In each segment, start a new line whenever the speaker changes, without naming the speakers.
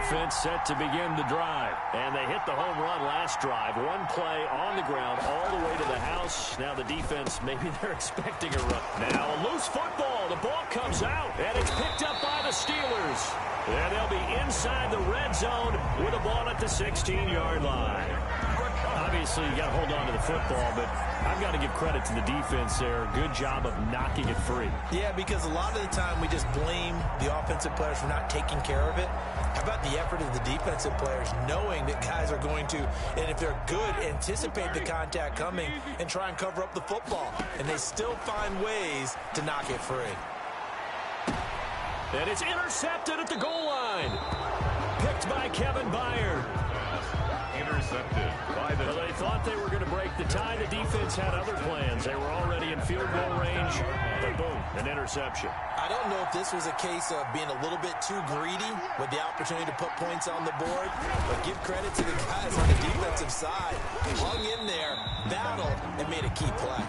offense set to begin the drive. And they hit the home run last drive. One play on the ground all the way to the house. Now the defense, maybe they're expecting a run. Now a loose football. The ball comes out, and it's picked up by the Steelers. And they'll be inside the red zone with a ball at the 16-yard line. Obviously, you got to hold on to the football, but I've got to give credit to the defense there. Good job of knocking it free.
Yeah, because a lot of the time we just blame the offensive players for not taking care of it. How about the effort of the defensive players knowing that guys are going to, and if they're good, anticipate the contact coming and try and cover up the football. And they still find ways to knock it free.
And it's intercepted at the goal line. Picked by Kevin Byard.
Intercepted by the...
Well, they thought they were going to break the tie. The defense had other plans. They were already in field goal range. But boom, an interception.
I don't know if this was a case of being a little bit too greedy with the opportunity to put points on the board, but give credit to the guys on the defensive side. Hung in there, battled, and made a key play.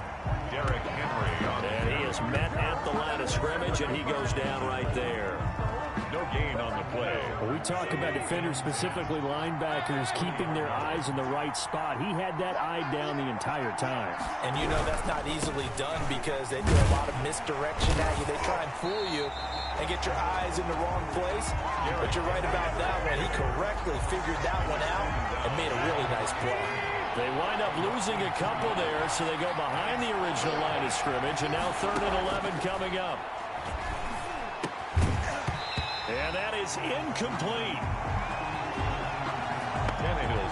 Derrick Henry on the...
And he is met at the line of scrimmage, and he goes down right there.
No gain on the play.
Well, we talk about defenders, specifically linebackers, keeping their eyes in the right spot. He had that eye down the entire time.
And you know that's not easily done because they do a lot of misdirection at you. They try and fool you and get your eyes in the wrong place. But you're right about that one. He correctly figured that one out and made a really nice play.
They wind up losing a couple there, so they go behind the original line of scrimmage, and now 3rd and 11 coming up. And that is incomplete.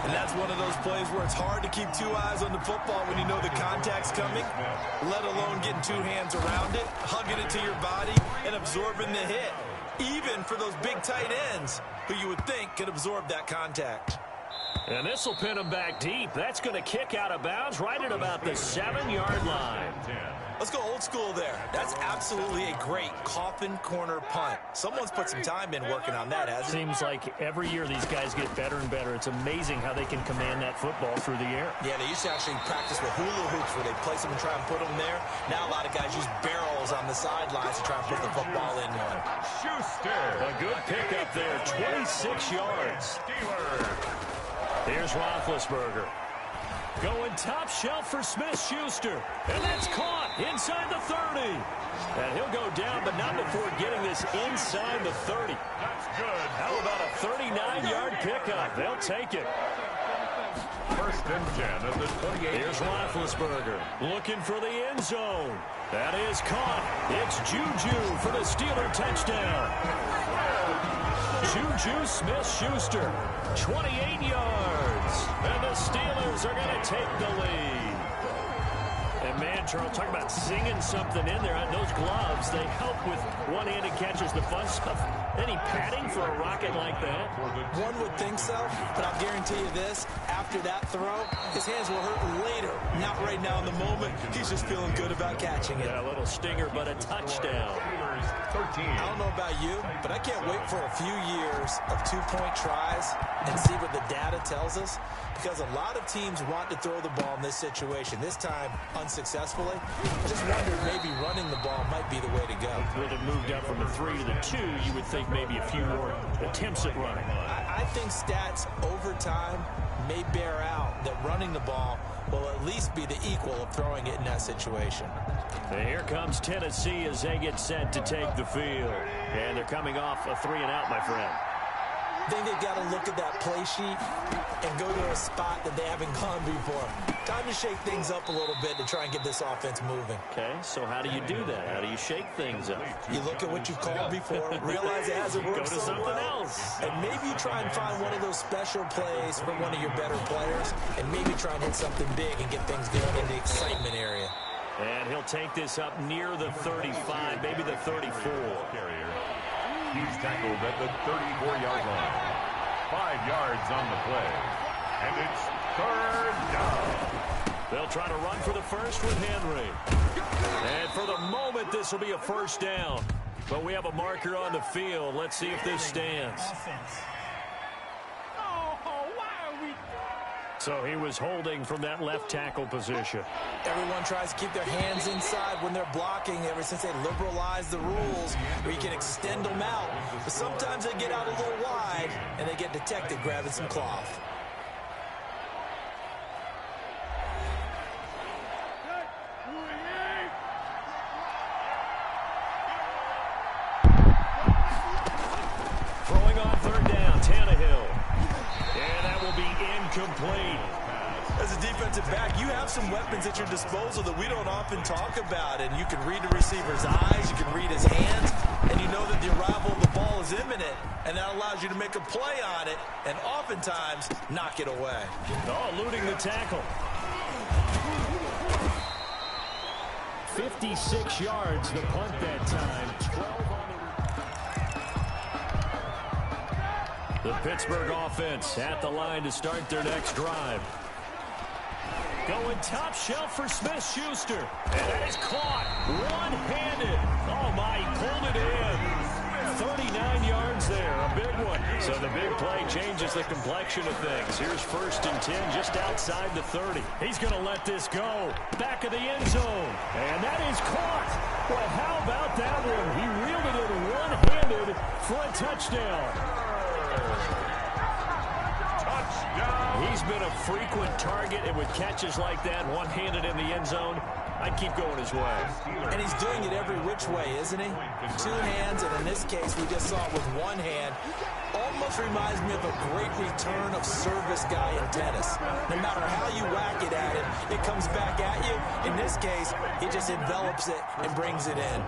And that's one of those plays where it's hard to keep two eyes on the football when you know the contact's coming, let alone getting two hands around it, hugging it to your body, and absorbing the hit. Even for those big tight ends who you would think could absorb that contact.
And this will pin him back deep. That's going to kick out of bounds right at about the 7-yard line.
Let's go old school there. That's absolutely a great coffin corner punt. Someone's put some time in working on that, hasn't it?
Seems like every year these guys get better and better. It's amazing how they can command that football through the air.
Yeah, they used to actually practice with hula hoops where they place them and try and put them there. Now a lot of guys use barrels on the sidelines to try and put the football in one.
Schuster.
A good pickup there, 26 yards. Here's Roethlisberger. Going top shelf for Smith-Schuster. And that's caught inside the 30. And he'll go down, but not before getting this inside the 30.
That's good.
How about a 39-yard pickup? They'll take it.
1st and 10 at the 28.
Here's Roethlisberger looking for the end zone. That is caught. It's Juju for the Steeler touchdown. Juju Smith-Schuster, 28 yards. And the Steelers are going to take the lead. And man, Charles, talk about singing something in there. Those gloves, they help with one-handed catches, the fun stuff. Any padding for a rocket like that?
One would think so, but I'll guarantee you this. After that throw, his hands will hurt later. Not right now in the moment. He's just feeling good about catching it.
Yeah, a little stinger, but a touchdown.
13.
I don't know about you, but I can't wait for a few years of two-point tries and see what the data tells us, because a lot of teams want to throw the ball in this situation. This time, unsuccessfully. I just wondered maybe running the ball might be the way to go.
Would have moved up from the 3 to the 2. You would think maybe a few more attempts at running.
I think stats over time may bear out that running the ball will at least be the equal of throwing it in that situation.
And here comes Tennessee as they get set to take the field. And they're coming off a 3-and-out, my friend.
I think they've got to look at that play sheet and go to a spot that they haven't gone before. Time to shake things up a little bit to try and get this offense moving.
Okay, so how do you do that? How do you shake things up?
You look at what you've called before, realize it hasn't worked
Go to
so
something
well,
else.
and maybe you try and find one of those special plays from one of your better players, and maybe try and hit something big and get things going in the excitement area.
And he'll take this up near the 35, maybe the 34.
He's tackled at the 34-yard line. 5 yards on the play. And it's 3rd down.
They'll try to run for the first with Henry. And for the moment, this will be a 1st down. But we have a marker on the field. Let's see if this stands. So he was holding from that left tackle position.
Everyone tries to keep their hands inside when they're blocking ever since they liberalized the rules where you can extend them out. But sometimes they get out a little wide and they get detected grabbing some cloth.
Throwing on third down, Tannehill. And that will be incomplete.
As a defensive back, you have some weapons at your disposal that we don't often talk about. And you can read the receiver's eyes, you can read his hands, and you know that the arrival of the ball is imminent. And that allows you to make a play on it and oftentimes knock it away.
Oh, eluding the tackle. 56 yards, the punt that time. 12 on the Pittsburgh offense at the line to start their next drive. Going top shelf for Smith-Schuster. And that is caught one-handed. Oh, my, he pulled it in. 39 yards there, a big one. So the big play changes the complexion of things. Here's 1st and 10 just outside the 30. He's going to let this go. Back of the end zone. And that is caught. Well, how about that one? He reeled it in one-handed for a touchdown. He's been a frequent target, and with catches like that, one-handed in the end zone, I'd keep going his way.
And he's doing it every which way, isn't he? Two hands, and in this case, we just saw it with one hand. Almost reminds me of a great return of service guy in tennis. No matter how you whack it at him, it comes back at you. In this case, he just envelops it and brings it in.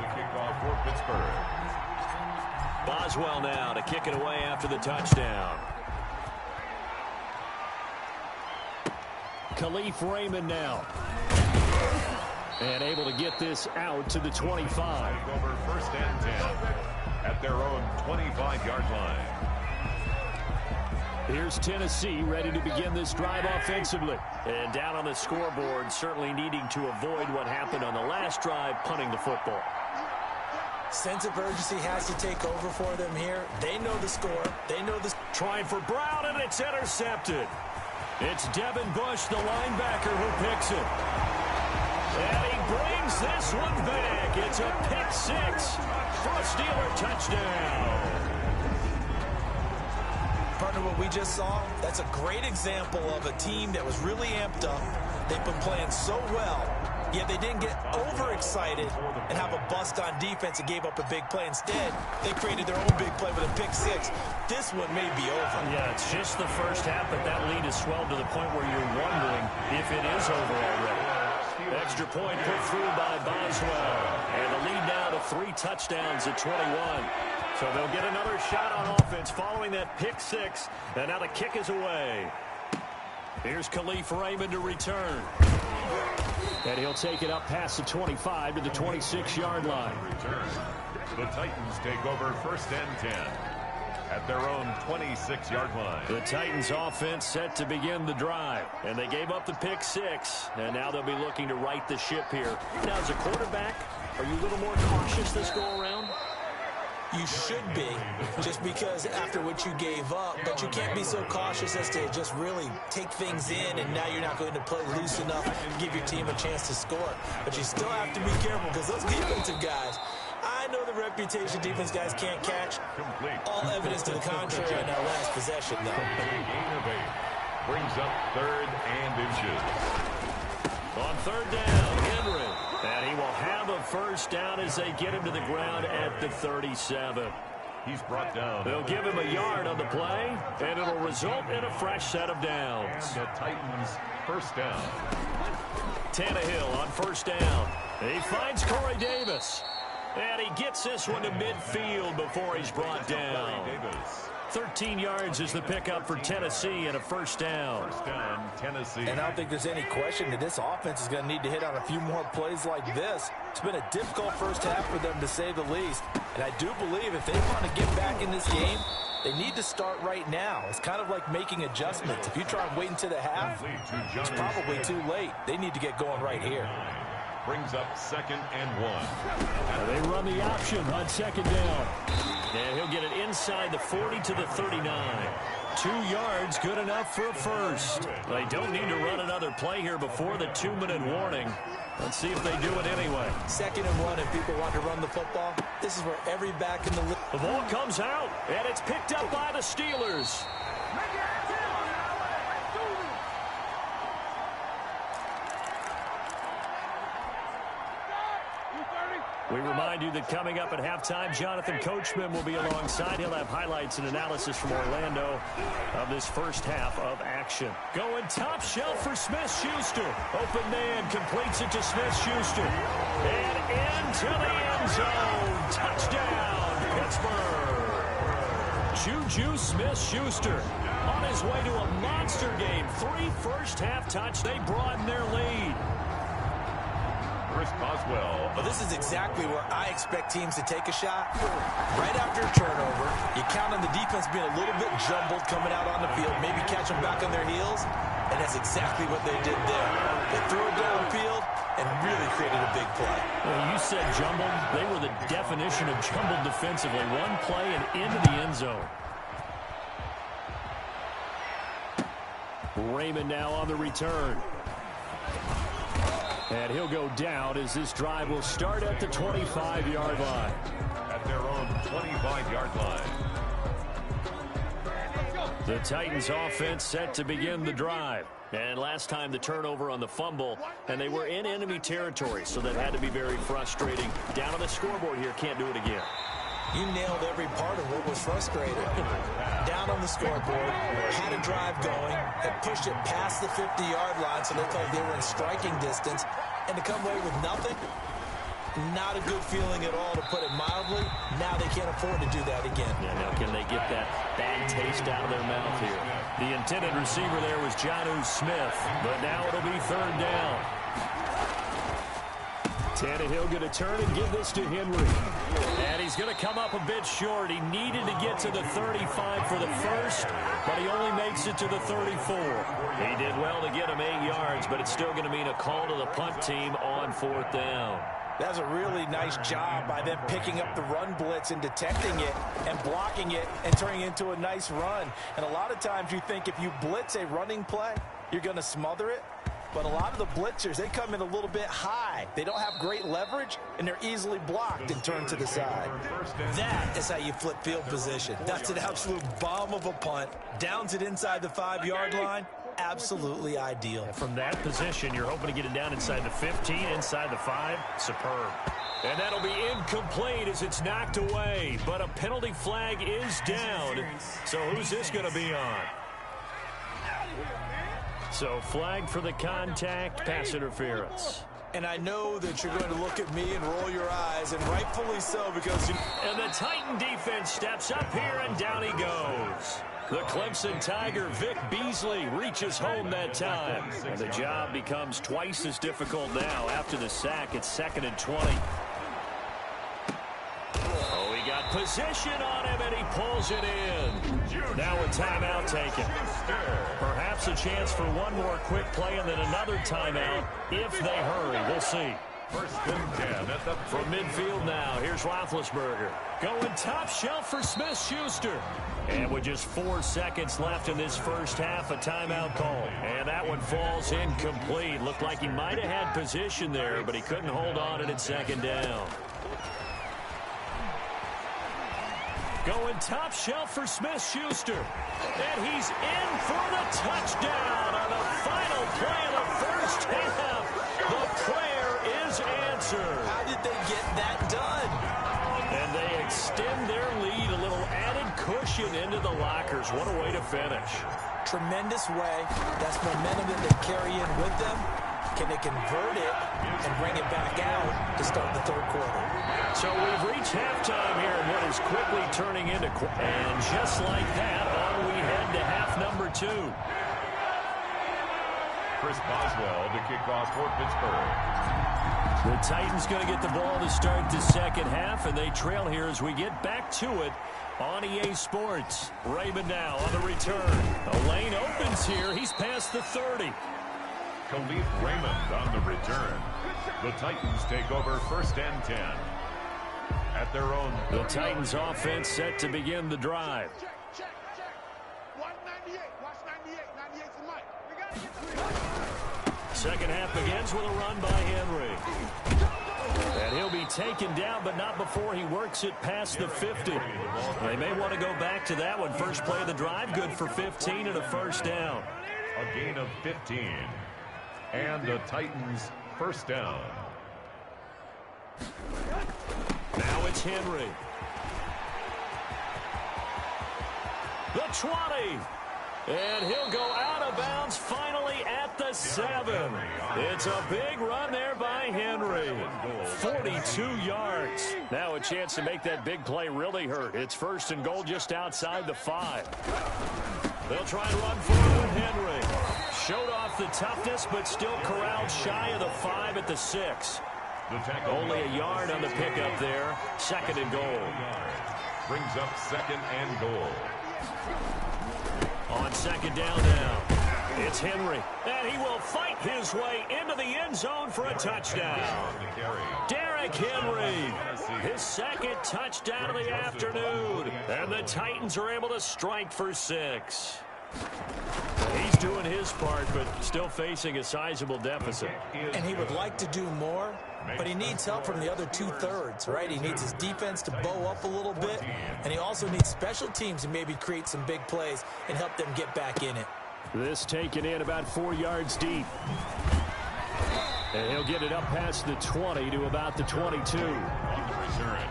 Boswell now to kick it away after the touchdown. Khalif Raymond now. And able to get this out to the 25.
Over 1st and 10 at their own 25-yard line.
Here's Tennessee ready to begin this drive offensively. And down on the scoreboard, certainly needing to avoid what happened on the last drive, punting the football.
Sense of urgency has to take over for them here. They know the score. They know the...
Trying for Brown, and it's intercepted. It's Devin Bush, the linebacker, who picks it. And he brings this one back. It's a pick six for a Steeler touchdown.
Partner, what we just saw, that's a great example of a team that was really amped up. They've been playing so well, yet they didn't get overexcited and have a bust on defense and gave up a big play. Instead, they created their own big play with a pick six. This one may be over.
Yeah, it's just the first half, but that lead has swelled to the point where you're wondering if it is over already. Extra point put through by Boswell. And the lead now to 3 touchdowns at 21. So they'll get another shot on offense following that pick six. And now the kick is away. Here's Khalif Raymond to return. And he'll take it up past the 25 to the 26-yard line.
The Titans take over 1st and 10 at their own 26-yard line.
The Titans offense set to begin the drive. And they gave up the pick six. And now they'll be looking to right the ship here. Now, as a quarterback, are you a little more cautious this go around?
You should be, just because after what you gave up, but you can't be so cautious as to just really take things in, and now you're not going to play loose enough to give your team a chance to score. But you still have to be careful, because those defensive guys, I know the reputation defense guys can't catch. All evidence to the contrary in that last possession, though.
Gain of 8 brings up 3rd and inches.
On 3rd down, Henry. And he will have a first down as they get him to the ground at the 37.
He's brought down.
They'll give him a yard on the play, and it'll result in a fresh set of downs.
And the Titans' first down.
Tannehill on 1st down. He finds Corey Davis. And he gets this one to midfield before he's brought down. 13 yards is the pickup for Tennessee and a first down.
First down, Tennessee.
And I don't think there's any question that this offense is going to need to hit on a few more plays like this. It's been a difficult first half for them, to say the least. And I do believe if they want to get back in this game, they need to start right now. It's kind of like making adjustments. If you try and wait until the half, it's probably too late. They need to get going right here.
Brings up 2nd and 1.
They run the option on 2nd down. And he'll get it inside the 40 to the 39. 2 yards, good enough for a first. They don't need to run another play here before the 2-minute warning. Let's see if they do it anyway.
2nd and 1, and people want to run the football. This is where every back in the league.
The ball comes out, and it's picked up by the Steelers. We remind you that coming up at halftime, Jonathan Coachman will be alongside. He'll have highlights and analysis from Orlando of this first half of action. Going top shelf for Smith-Schuster. Open man completes it to Smith-Schuster. And into the end zone. Touchdown, Pittsburgh. Juju Smith-Schuster on his way to a monster game. 3 first-half touchdowns. They broaden their lead.
Chris Boswell.
Well, this is exactly where I expect teams to take a shot. Right after a turnover, you count on the defense being a little bit jumbled coming out on the field, maybe catch them back on their heels, and that's exactly what they did there. They threw it downfield and really created a big play.
Well, you said jumbled. They were the definition of jumbled defensively. One play and into the end zone. Raymond now on the return. And he'll go down as this drive will start at the 25-yard line.
At their own 25-yard line.
The Titans offense set to begin the drive. And last time the turnover on the fumble, and they were in enemy territory, so that had to be very frustrating. Down on the scoreboard here, can't do it again.
You nailed every part of what was frustrating. Down on the scoreboard, had a drive going, had pushed it past the 50-yard line, so they felt like they were in striking distance, and to come away with nothing, not a good feeling at all, to put it mildly. Now they can't afford to do that again.
Yeah, now can they get that bad taste out of their mouth here? The intended receiver there was Jonnu Smith, but now it'll be 3rd down. Tannehill going to turn and give this to Henry. And he's going to come up a bit short. He needed to get to the 35 for the first, but he only makes it to the 34. He did well to get him 8 yards, but it's still going to mean a call to the punt team on 4th down.
That's a really nice job by them picking up the run blitz and detecting it and blocking it and turning it into a nice run. And a lot of times you think if you blitz a running play, you're going to smother it. But a lot of the blitzers, they come in a little bit high. They don't have great leverage, and they're easily blocked and turned to the side. That is how you flip field position. That's an absolute bomb of a punt. Downs it inside the 5-yard line. Absolutely ideal.
From that position, you're hoping to get it down inside the 15, inside the 5. Superb. And that'll be incomplete as it's knocked away. But a penalty flag is down. So who's this going to be on? So flag for the contact, pass interference.
And I know that you're going to look at me and roll your eyes, and rightfully so, because
And the Titan defense steps up here, and down he goes. The Clemson Tiger, Vic Beasley, reaches home that time. And the job becomes twice as difficult now. After the sack, it's 2nd and 20. Oh, he got position on him, and he pulls it in. Now a timeout taken. Perhaps a chance for one more quick play and then another timeout if they hurry. We'll see.
1st and 10 at the
From midfield now, here's Roethlisberger. Going top shelf for Smith-Schuster. And with just 4 seconds left in this first half, a timeout call. And that one falls incomplete. Looked like he might have had position there, but he couldn't hold on it at 2nd down. Going top shelf for Smith-Schuster. And he's in for the touchdown on the final play of the first half. The prayer is answered.
how did they get that done?
And they extend their lead, a little added cushion into the lockers. What a way to finish.
Tremendous way. That's momentum that they carry in with them. Can they convert it and bring it back out to start the 3rd quarter?
So we've reached halftime here in what is quickly turning into... And just like that, on we head to half number 2.
Chris Boswell to kick off for Pittsburgh.
The Titans going to get the ball to start the second half, and they trail here as we get back to it on EA Sports. Raymond now on the return. A lane opens here. He's past the 30.
Khalif Raymond on the return. The Titans take over 1st and 10. At their own...
The Titans offense set to begin the drive. Second half begins with a run by Henry. And he'll be taken down, but not before he works it past the 50. They may want to go back to that one. First play of the drive, good for 15 and a first down.
A gain of 15. And the Titans first down.
Now it's Henry. The 20. And he'll go out of bounds finally at the 7. It's a big run there by Henry. 42 yards. Now a chance to make that big play really hurt. It's first and goal just outside the 5. They'll try and run forward with Henry. Showed off the toughness, but still corralled shy of the 5 at the 6. Only a yard on the pickup there. Second and goal.
Brings up second and goal.
On second down now, it's Henry. And he will fight his way into the end zone for a touchdown. Derrick Henry, his second touchdown of the afternoon. And the Titans are able to strike for 6. He's doing his part, but still facing a sizable deficit.
And he would like to do more, but he needs help from the other 2/3, right? He needs his defense to bow up a little bit, and he also needs special teams to maybe create some big plays and help them get back in it.
This taken in about 4 yards deep. And he'll get it up past the 20 to about the 22.
On the return,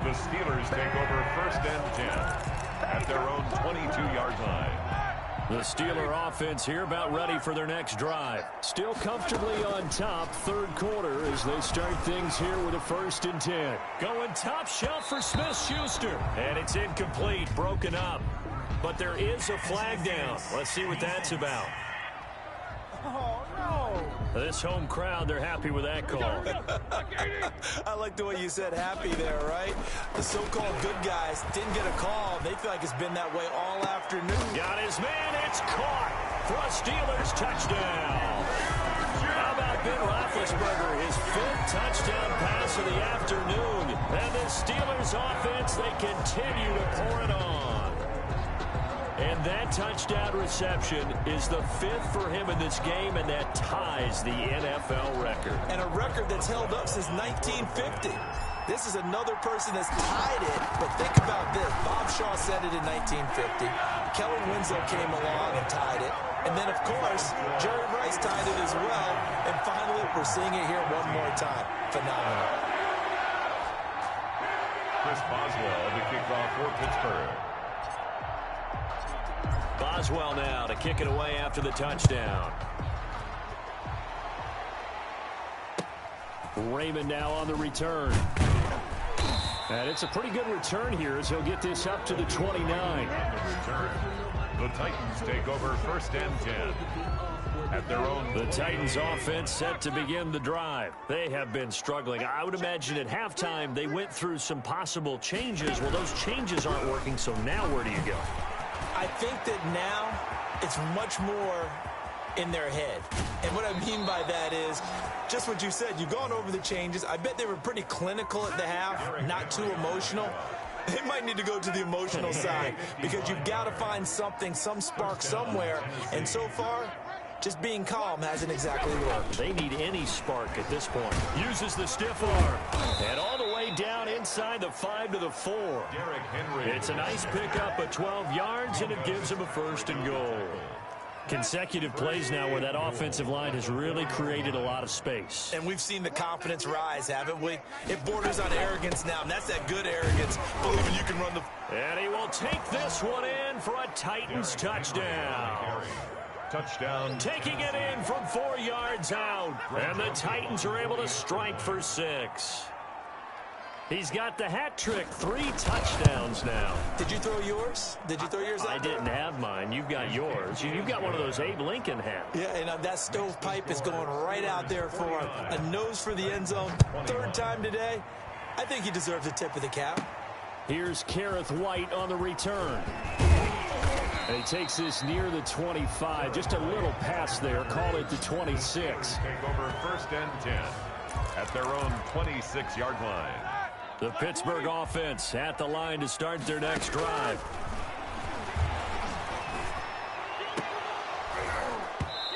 the Steelers take over first and 10 at their own 22-yard line.
The Steeler offense here about ready for their next drive. Still comfortably on top, third quarter, as they start things here with a first and 10. Going top shelf for Smith-Schuster. And it's incomplete, broken up. But there is a flag down. Let's see what that's about.
Oh, no.
This home crowd, they're happy with that call.
I like the way you said happy there, right? The so-called good guys didn't get a call. They feel like it's been that way all afternoon.
Got his man. It's caught for a Steelers touchdown. How about Ben Roethlisberger, his 5th touchdown pass of the afternoon. And the Steelers offense, they continue to pour it on. And that touchdown reception is the 5th for him in this game, and that ties the NFL record.
And a record that's held up since 1950. This is another person that's tied it, but think about this. Bob Shaw said it in 1950. Kellen Winslow came along and tied it. And then, of course, Jerry Rice tied it as well. And finally, we're seeing it here one more time. Phenomenal.
Chris Boswell, the kickoff for Pittsburgh.
Boswell now to kick it away after the touchdown. Raymond now on the return. And it's a pretty good return here as he'll get this up to the 29.
On the return, the Titans take over first and 10 at their own.
The Titans offense set to begin the drive. They have been struggling. I would imagine at halftime they went through some possible changes. Well, those changes aren't working, so now where do you go?
I think that now it's much more in their head. And what I mean by that is just what you said. You've gone over the changes. I bet they were pretty clinical at the half, not too emotional. They might need to go to the emotional side because you've got to find something, some spark somewhere. And so far, just being calm hasn't exactly worked.
They need any spark at this point. Uses the stiff arm. And all the way down inside the 5 to the 4.
Derrick Henry.
It's a nice pickup of 12 yards, and it gives him a first and goal. Consecutive plays now where that offensive line has really created a lot of space.
And we've seen the confidence rise, haven't we? It borders on arrogance now, and that's that good arrogance, believing you can run the...
And he will take this one in for a Titans touchdown.
Touchdown.
Taking it in from 4 yards out. And the Titans are able to strike for 6. He's got the hat trick, 3 touchdowns now.
Did you throw yours? Did you throw yours out?
I didn't have mine. You've got yours. You've got one of those Abe Lincoln hats.
Yeah, and that stovepipe is going right out there for him. A nose for the end zone. 3rd time today. I think he deserves a tip of the cap.
Here's Kareth White on the return. And he takes this near the 25. Just a little pass there. Call it the 26.
Take over first and 10 at their own 26-yard line.
The Pittsburgh offense at the line to start their next drive.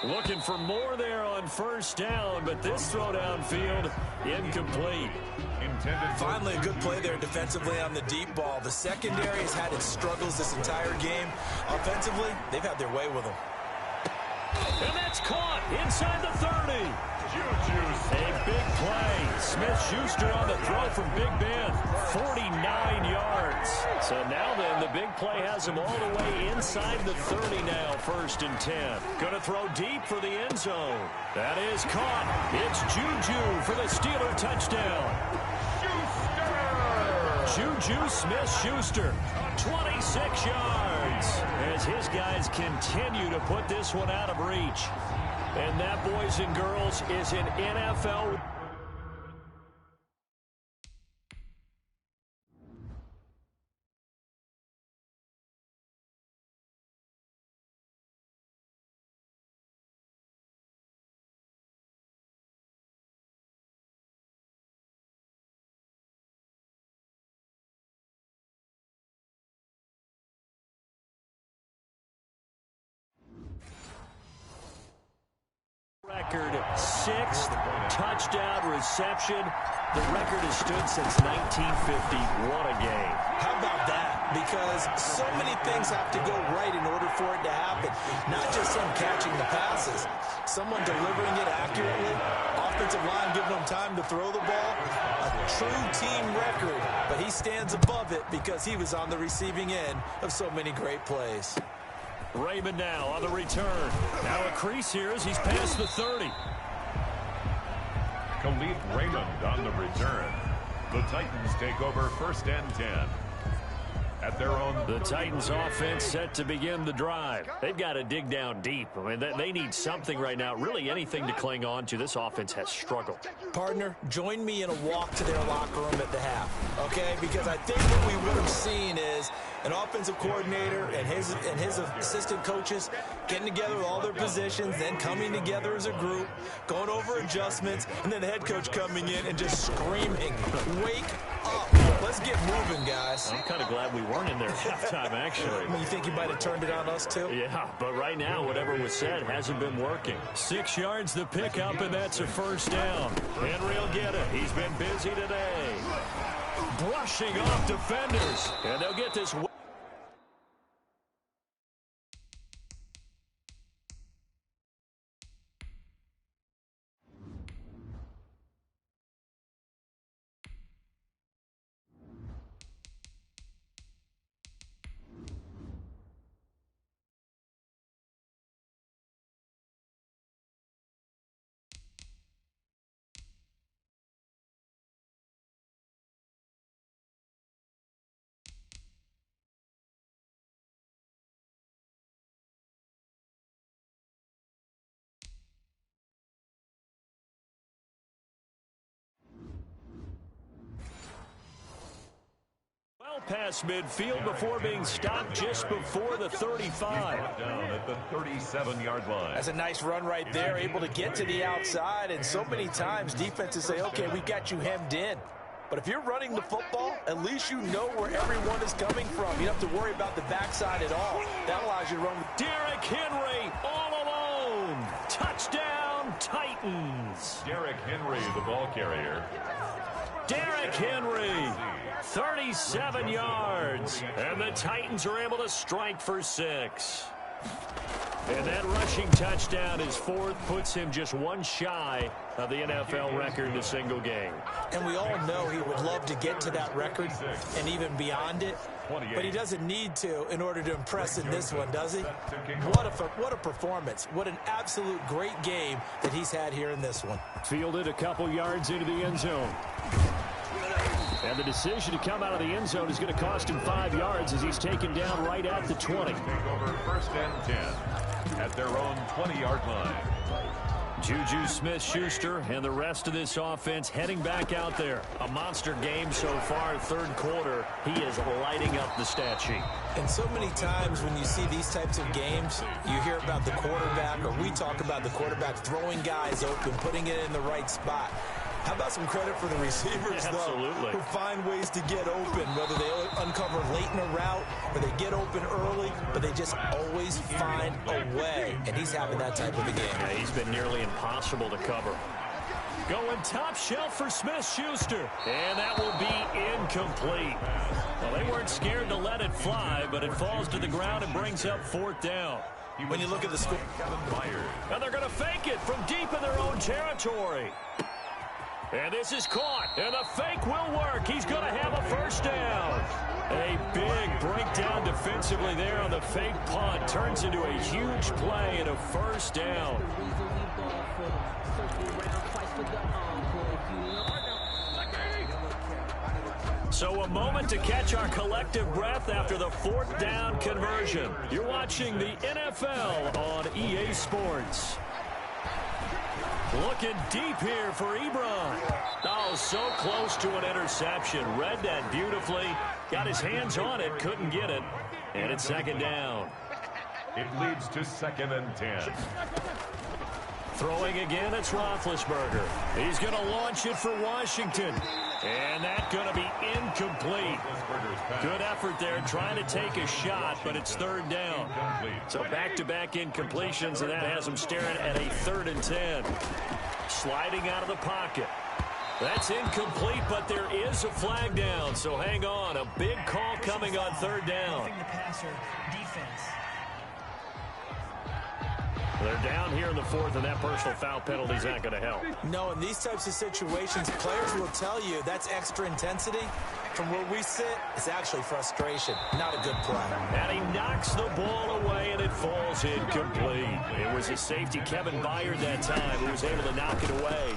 Looking for more there on first down, but this throw downfield incomplete.
Finally, a good play there defensively on the deep ball. The secondary has had its struggles this entire game. Offensively, they've had their way with them.
And that's caught inside the 30. A big play. Smith-Schuster on the throw from Big Ben. 49 yards. So now then, the big play has him all the way inside the 30 now, 1st and 10. Going to throw deep for the end zone. That is caught. It's Juju for the Steeler touchdown. Juju Smith-Schuster, 26 yards, as his guys continue to put this one out of reach. And that, boys and girls, is an NFL. Record 6th touchdown reception. The record has stood since 1950. What a game.
How about that? Because so many things have to go right in order for it to happen. Not just him catching the passes. Someone delivering it accurately. Offensive line giving them time to throw the ball. A true team record. But he stands above it because he was on the receiving end of so many great plays.
Raymond now on the return. Now a crease here as he's past the 30.
Khalif Raymond on the return. The Titans take over 1st and 10. At their own.
The Titans offense set to begin the drive. They've got to dig down deep. I mean, they need something right now, really anything to cling on to. This offense has struggled.
Partner, join me in a walk to their locker room at the half, okay? Because I think what we would have seen is an offensive coordinator and his assistant coaches getting together with all their positions, then coming together as a group, going over adjustments, and then the head coach coming in and just screaming, "Wake up. Let's get moving, guys."
I'm kind of glad we weren't in there at halftime, actually.
I mean, you think you might have turned it on us, too?
Yeah, but right now, whatever was said hasn't been working. 6 yards the pickup, and that's a 1st down. Henry will get it. He's been busy today. Brushing off defenders, and they'll get this. Past midfield before being stopped just before the 35.
Down at the 37-yard line.
That's a nice run right there, able to get to the outside. And so many times defenses say, okay, we got you hemmed in. But if you're running the football, at least you know where everyone is coming from. You don't have to worry about the backside at all. That allows you to run with
Derrick Henry all alone. Touchdown, Titans.
Derrick Henry, the ball carrier.
Derrick Henry, 37 yards. And the Titans are able to strike for 6. And that rushing touchdown, his 4th, puts him just one shy of the NFL record in a single game.
And we all know he would love to get to that record and even beyond it. But he doesn't need to in order to impress in this one, does he? What a performance. What an absolute great game that he's had here in this one.
Fielded a couple yards into the end zone. And the decision to come out of the end zone is going to cost him 5 yards as he's taken down right at the 20.
Take over 1st and 10 at their own 20-yard line.
Juju Smith-Schuster and the rest of this offense heading back out there. A monster game so far, 3rd quarter. He is lighting up the stat sheet.
And so many times when you see these types of games, you hear about the quarterback, or we talk about the quarterback throwing guys open, putting it in the right spot. How about some credit for the receivers,
Absolutely.
though, who find ways to get open, whether they uncover late in a route or they get open early, but they just always find a way, and he's having that type of a game.
Yeah, he's been nearly impossible to cover. Going top shelf for Smith-Schuster, and that will be incomplete. Well, they weren't scared to let it fly, but it falls to the ground and brings up 4th down.
When you look at the score,
And they're going to fake it from deep in their own territory. And this is caught, and the fake will work. He's going to have a first down. A big breakdown defensively there on the fake punt. Turns into a huge play and a first down. So a moment to catch our collective breath after the 4th down conversion. You're watching the NFL on EA Sports. Looking deep here for Ebron. Oh, so close to an interception. Read that beautifully. Got his hands on it, couldn't get it. And it's 2nd down.
It leads to 2nd and 10.
Throwing again, it's Roethlisberger. He's going to launch it for Washington. And that's going to be incomplete. Good effort there, trying to take a shot, but it's 3rd down. So back-to-back incompletions, and that has him staring at a 3rd and 10. Sliding out of the pocket. That's incomplete, but there is a flag down, so hang on. A big call coming on 3rd down. They're down here in the 4th, and that personal foul penalty is not going to help.
No, in these types of situations, players will tell you that's extra intensity. From where we sit, it's actually frustration, not a good play.
And he knocks the ball away, and it falls incomplete. It was a safety, Kevin Byard, that time, who was able to knock it away.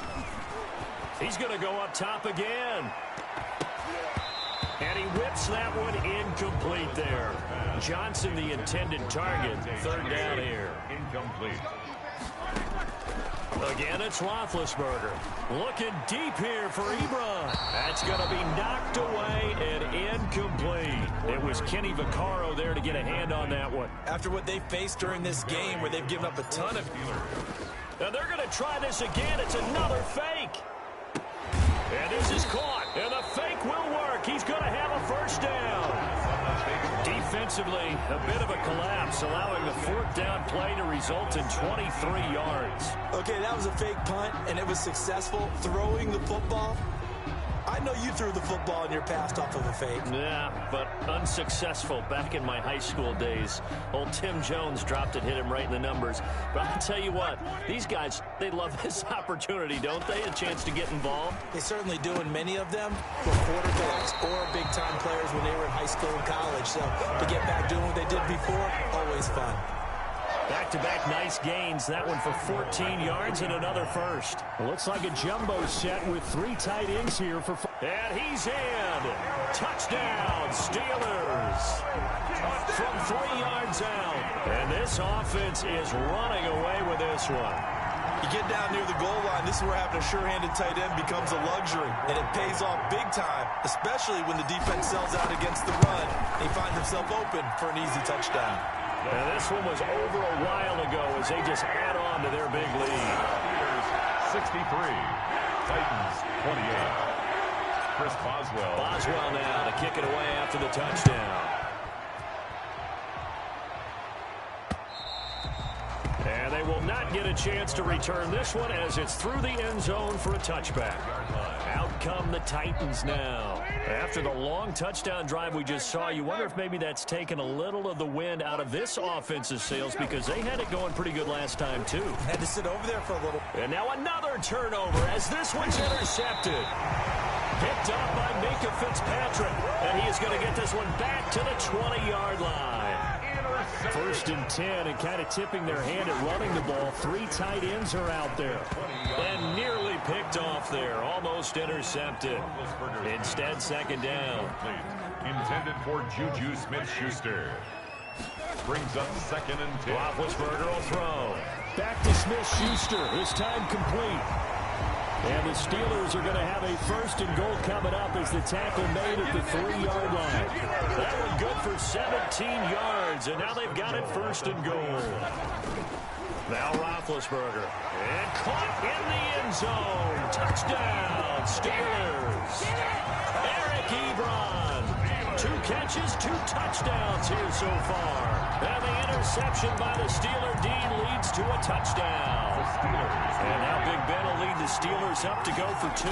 He's going to go up top again. And he whips that one incomplete there. Johnson, the intended target. 3rd down here.
Incomplete.
Again, it's Roethlisberger. Looking deep here for Ebron. That's going to be knocked away and incomplete. It was Kenny Vaccaro there to get a hand on that one.
After what they faced during this game where they've given up a ton of...
And they're going to try this again. It's another fake. And this is caught. And the fake will work. He's going to have a first down. Defensively, a bit of a collapse, allowing the 4th down play to result in 23 yards.
Okay, that was a fake punt, and it was successful. Throwing the football, I know you threw the football in your past off of a fake.
Yeah, but unsuccessful back in my high school days. Old Tim Jones dropped it, hit him right in the numbers. But I'll tell you what, these guys, they love this opportunity, don't they? A chance to get involved.
They certainly do, and many of them were quarterbacks or big-time players when they were in high school and college. So to get back doing what they did before, always fun.
Back-to-back nice gains. That one for 14 yards and another first. Looks like a jumbo set with 3 tight ends here for... And he's in. Touchdown, Steelers. From 3 yards out. And this offense is running away with this one.
You get down near the goal line, this is where having a sure-handed tight end becomes a luxury. And it pays off big time, especially when the defense sells out against the run. And he finds himself open for an easy touchdown.
And this one was over a while ago as they just add on to their big lead.
Steelers 63, Titans 28. Chris Boswell.
Boswell now to kick it away after the touchdown. And they will not get a chance to return this one as it's through the end zone for a touchback. Out come the Titans now. After the long touchdown drive we just saw, you wonder if maybe that's taken a little of the wind out of this offensive sails because they had it going pretty good last time too.
Had to sit over there for a little.
And now another turnover as this one's intercepted. Picked up by Minka Fitzpatrick. And he is going to get this one back to the 20-yard line. 1st and 10, and kind of tipping their hand at running the ball. 3 tight ends are out there. And nearly picked off there. Almost intercepted. Instead, 2nd down.
Intended for Juju Smith-Schuster. Brings up 2nd and 10.
Roethlisberger will throw. Back to Smith-Schuster. This time complete. And the Steelers are going to have a 1st and goal coming up as the tackle made at the 3-yard line. That one good for 17 yards, and now they've got it 1st and goal. Now Roethlisberger. And caught in the end zone. Touchdown, Steelers. Eric Ebron. 2 catches, 2 touchdowns here so far. And the interception by the Steeler D leads to a touchdown. And now Big Ben will lead the Steelers up to go for 2.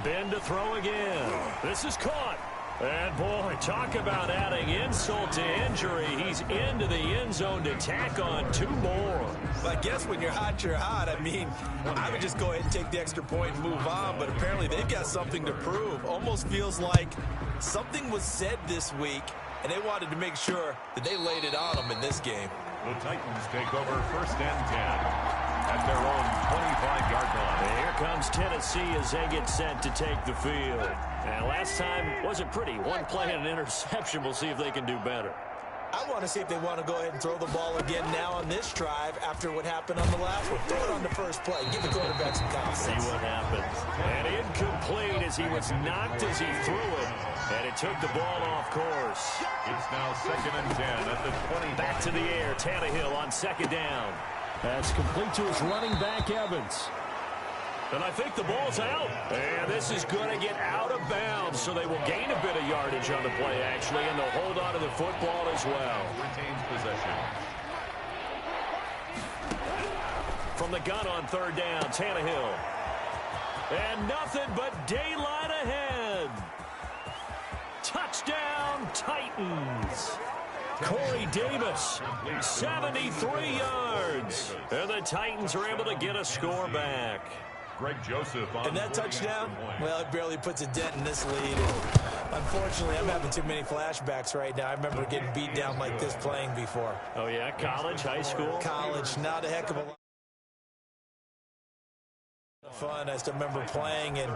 Ben to throw again. This is caught. And, boy, talk about adding insult to injury. He's into the end zone to tack on 2 more.
But I guess when you're hot, you're hot. I mean, I would just go ahead and take the extra point and move on. But apparently they've got something to prove. Almost feels like something was said this week, and they wanted to make sure that they laid it on them in this game.
The Titans take over 1st and 10. At their own 25-yard line.
And here comes Tennessee as they get set to take the field. And last time wasn't pretty. 1 play and an interception. We'll see if they can do better.
I want to see if they want to go ahead and throw the ball again now on this drive after what happened on the last one. Throw it on the first play. Give the quarterback some confidence.
See what happens. And incomplete as he was knocked as he threw it. And it took the ball off course.
It's now 2nd and 10 at the 20.
Back to the air. Tannehill on 2nd down. That's complete to his running back, Evans. And I think the ball's out. And this is going to get out of bounds, so they will gain a bit of yardage on the play, actually, and they'll hold on to the football as well.
Retains possession.
From the gun on 3rd down, Tannehill. And nothing but daylight ahead. Touchdown, Titans. Corey Davis, 73 yards. And the Titans are able to get a score back.
Greg Joseph on
and that touchdown, well, it barely puts a dent in this lead. Unfortunately, I'm having too many flashbacks right now. I remember getting beat down like this playing before.
Oh, yeah? College, high school?
College, not a heck of a lot. Fun. I still remember playing and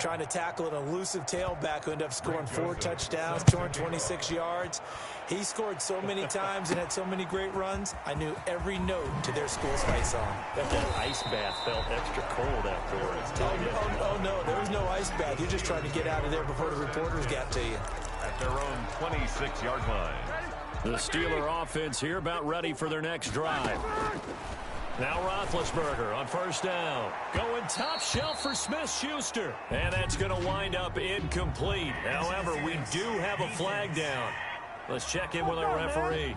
trying to tackle an elusive tailback who ended up scoring 4 touchdowns, 226 yards. He scored so many times and had so many great runs. I knew every note to their school's fight song.
That ice bath felt extra cold afterwards.
Oh, no, there was no ice bath. You're just trying to get out of there before the reporters got to you.
At their own 26-yard line.
The Steeler offense here about ready for their next drive. Now Roethlisberger on 1st down. Going top shelf for Smith-Schuster. And that's going to wind up incomplete. However, we do have a flag down. Let's check in with our referee.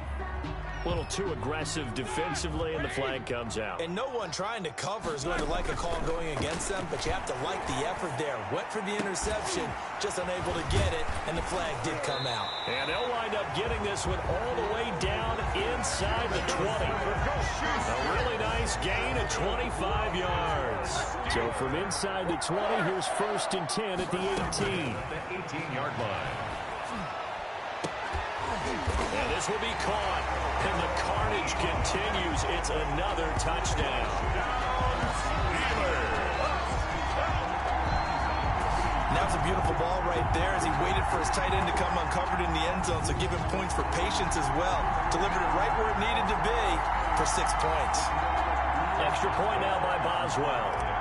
A little too aggressive defensively, and the flag comes out.
And no one trying to cover is going to like a call going against them, but you have to like the effort there. Went for the interception, just unable to get it, and the flag did come out.
And they'll wind up getting this one all the way down inside the 20. A really nice gain of 25 yards. So from inside the 20, here's 1st and 10 at the 18.
The 18-yard line.
And this will be caught. And the carnage continues. It's another touchdown.
Now it's a beautiful ball right there as he waited for his tight end to come uncovered in the end zone, so give him points for patience as well. Delivered it right where it needed to be for 6 points.
Extra point now by Boswell.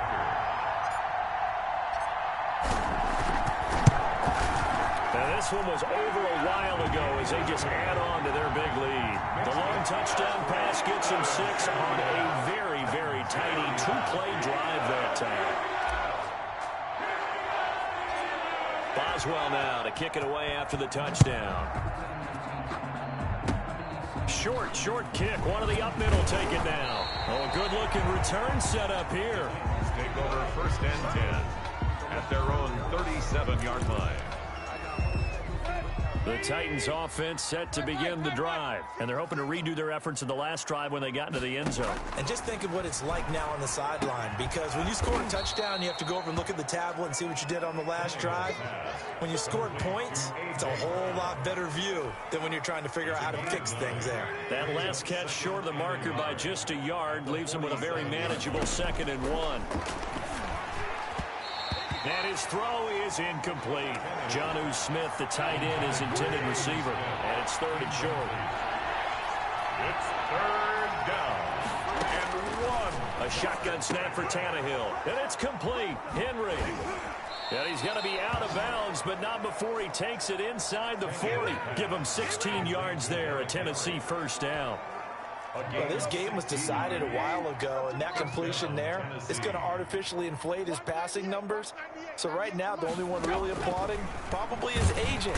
Now this one was over a while ago as they just add on to their big lead. The long touchdown pass gets them 6 on a very, very tiny 2-play drive that time. Boswell now to kick it away after the touchdown. Short kick. One of the up middle take it now. Oh, good-looking return set up here.
Take over 1st and 10 at their own 37-yard line.
The Titans offense set to begin the drive. And they're hoping to redo their efforts in the last drive when they got into the end zone.
And just think of what it's like now on the sideline, because when you score a touchdown, you have to go over and look at the tablet and see what you did on the last drive. When you scored points, it's a whole lot better view than when you're trying to figure out how to fix things there.
That last catch short of the marker by just a yard leaves them with a very manageable 2nd and 1. And his throw is incomplete. Jonnu Smith, the tight end, is intended receiver. And it's 3rd and short.
It's 3rd down and 1.
A shotgun snap for Tannehill. And it's complete. Henry. And he's going to be out of bounds, but not before he takes it inside the 40. Give him 16 yards there, a Tennessee 1st down.
Well, this game was decided a while ago, and that completion there is going to artificially inflate his passing numbers. So right now, the only one really applauding probably his agent.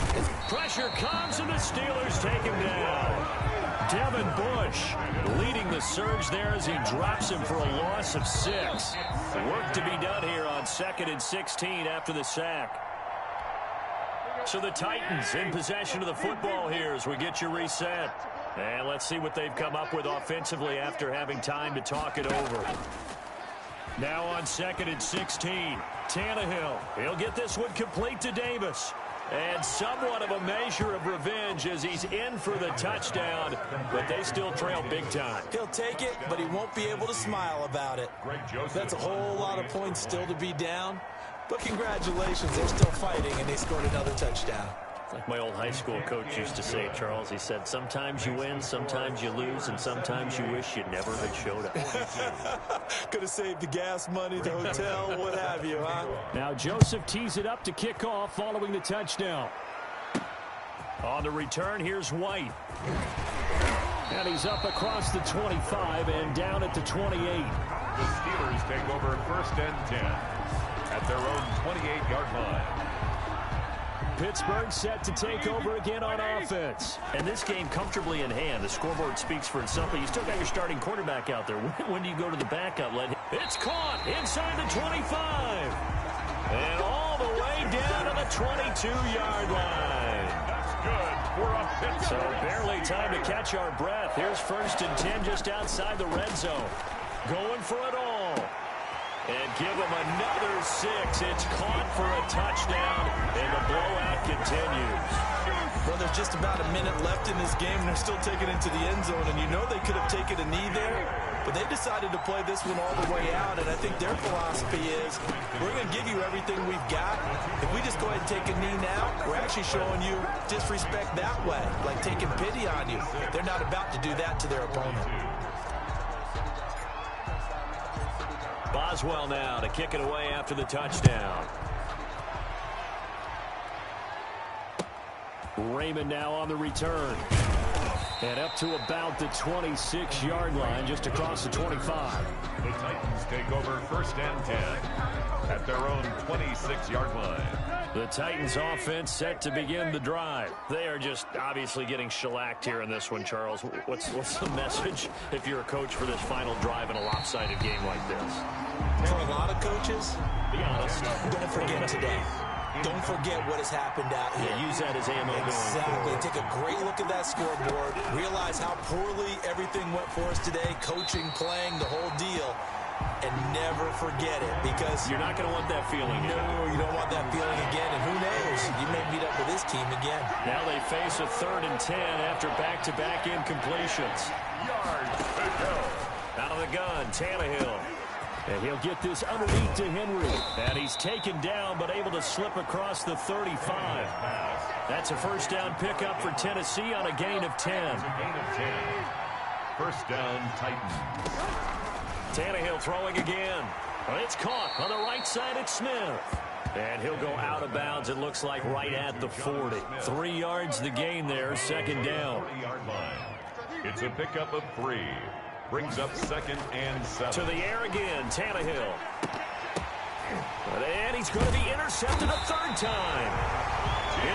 Pressure comes, and the Steelers take him down. Devin Bush leading the surge there as he drops him for a loss of 6. Work to be done here on 2nd and 16 after the sack. So the Titans in possession of the football here as we get you reset. And let's see what they've come up with offensively after having time to talk it over. Now on 2nd and 16, Tannehill. He'll get this one complete to Davis. And somewhat of a measure of revenge as he's in for the touchdown, but they still trail big time.
He'll take it, but he won't be able to smile about it. That's a whole lot of points still to be down. But congratulations, they're still fighting, and they scored another touchdown.
Like my old high school coach used to say, Charles, he said, sometimes you win, sometimes you lose, and sometimes you wish you never had showed up.
Could have saved the gas money, the hotel, what have you, huh?
Now Joseph tees it up to kick off following the touchdown. On the return, here's White. And he's up across the 25 and down at the 28.
The Steelers take over 1st and 10 at their own 28-yard line.
Pittsburgh set to take over again on offense. And this game comfortably in hand. The scoreboard speaks for itself, but you still got your starting quarterback out there. When do you go to the backup? It's caught inside the 25. And all the way down to the 22-yard line.
That's good for a Pittsburgh.
So barely time to catch our breath. Here's 1st and 10 just outside the red zone. Going for it all. And give him another 6. It's caught for a touchdown, and the blowout continues.
Well, there's just about a minute left in this game, and they're still taking it to the end zone. And you know they could have taken a knee there, but they decided to play this one all the way out. And I think their philosophy is, we're going to give you everything we've got. If we just go ahead and take a knee now, we're actually showing you disrespect that way, like taking pity on you. They're not about to do that to their opponent.
Boswell now to kick it away after the touchdown. Raymond now on the return. And up to about the 26-yard line, just across the 25.
The Titans take over 1st and 10 at their own 26-yard line.
The Titans offense set to begin the drive. They are just obviously getting shellacked here in this one, Charles. What's the message if you're a coach for this final drive in a lopsided game like this?
For a lot of coaches,
be honest,
don't forget today. Don't forget what has happened out here.
Yeah, use that as ammo.
Exactly. Take a great look at that scoreboard. Realize how poorly everything went for us today. Coaching, playing, the whole deal. And never forget it, because
you're not going to want that feeling.
No, you don't want that feeling again. And who knows? You may meet up with this team again.
Now they face a 3rd and 10 after back-to-back incompletions.
Yards to go.
Out of the gun, Tannehill. And he'll get this underneath to Henry. And he's taken down, but able to slip across the 35. That's a 1st down pickup for Tennessee on a gain of 10.
Gain of 10. 1st down, Titans.
Tannehill throwing again. It's caught on the right side at Smith. And he'll go out of bounds, it looks like, right at the 40. 3 yards the gain there, 2nd down.
40-yard line. It's a pickup of 3. Brings up 2nd and 7.
To the air again, Tannehill. And he's going to be intercepted a 3rd time.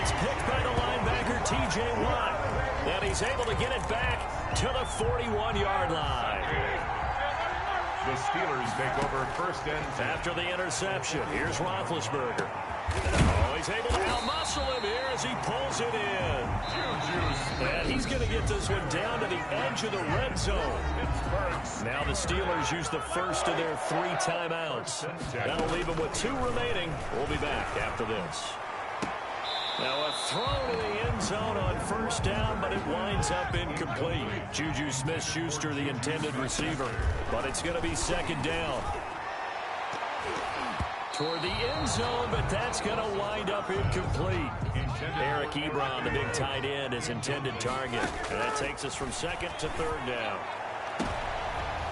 It's picked by the linebacker, T.J. Watt. And he's able to get it back to the 41-yard line.
The Steelers take over 1st and 10.
After the interception, here's Roethlisberger. Oh, he's able to outmuscle him here as he pulls it in. And he's going to get this one down to the edge of the red zone. Now the Steelers use the first of their 3 timeouts. That'll leave them with 2 remaining. We'll be back after this. Now a throw to the end zone on 1st down, but it winds up incomplete. Juju Smith-Schuster, the intended receiver, but it's going to be 2nd down. Toward the end zone, but that's going to wind up incomplete. Eric Ebron, the big tight end, is intended target. And that takes us from 2nd to 3rd down.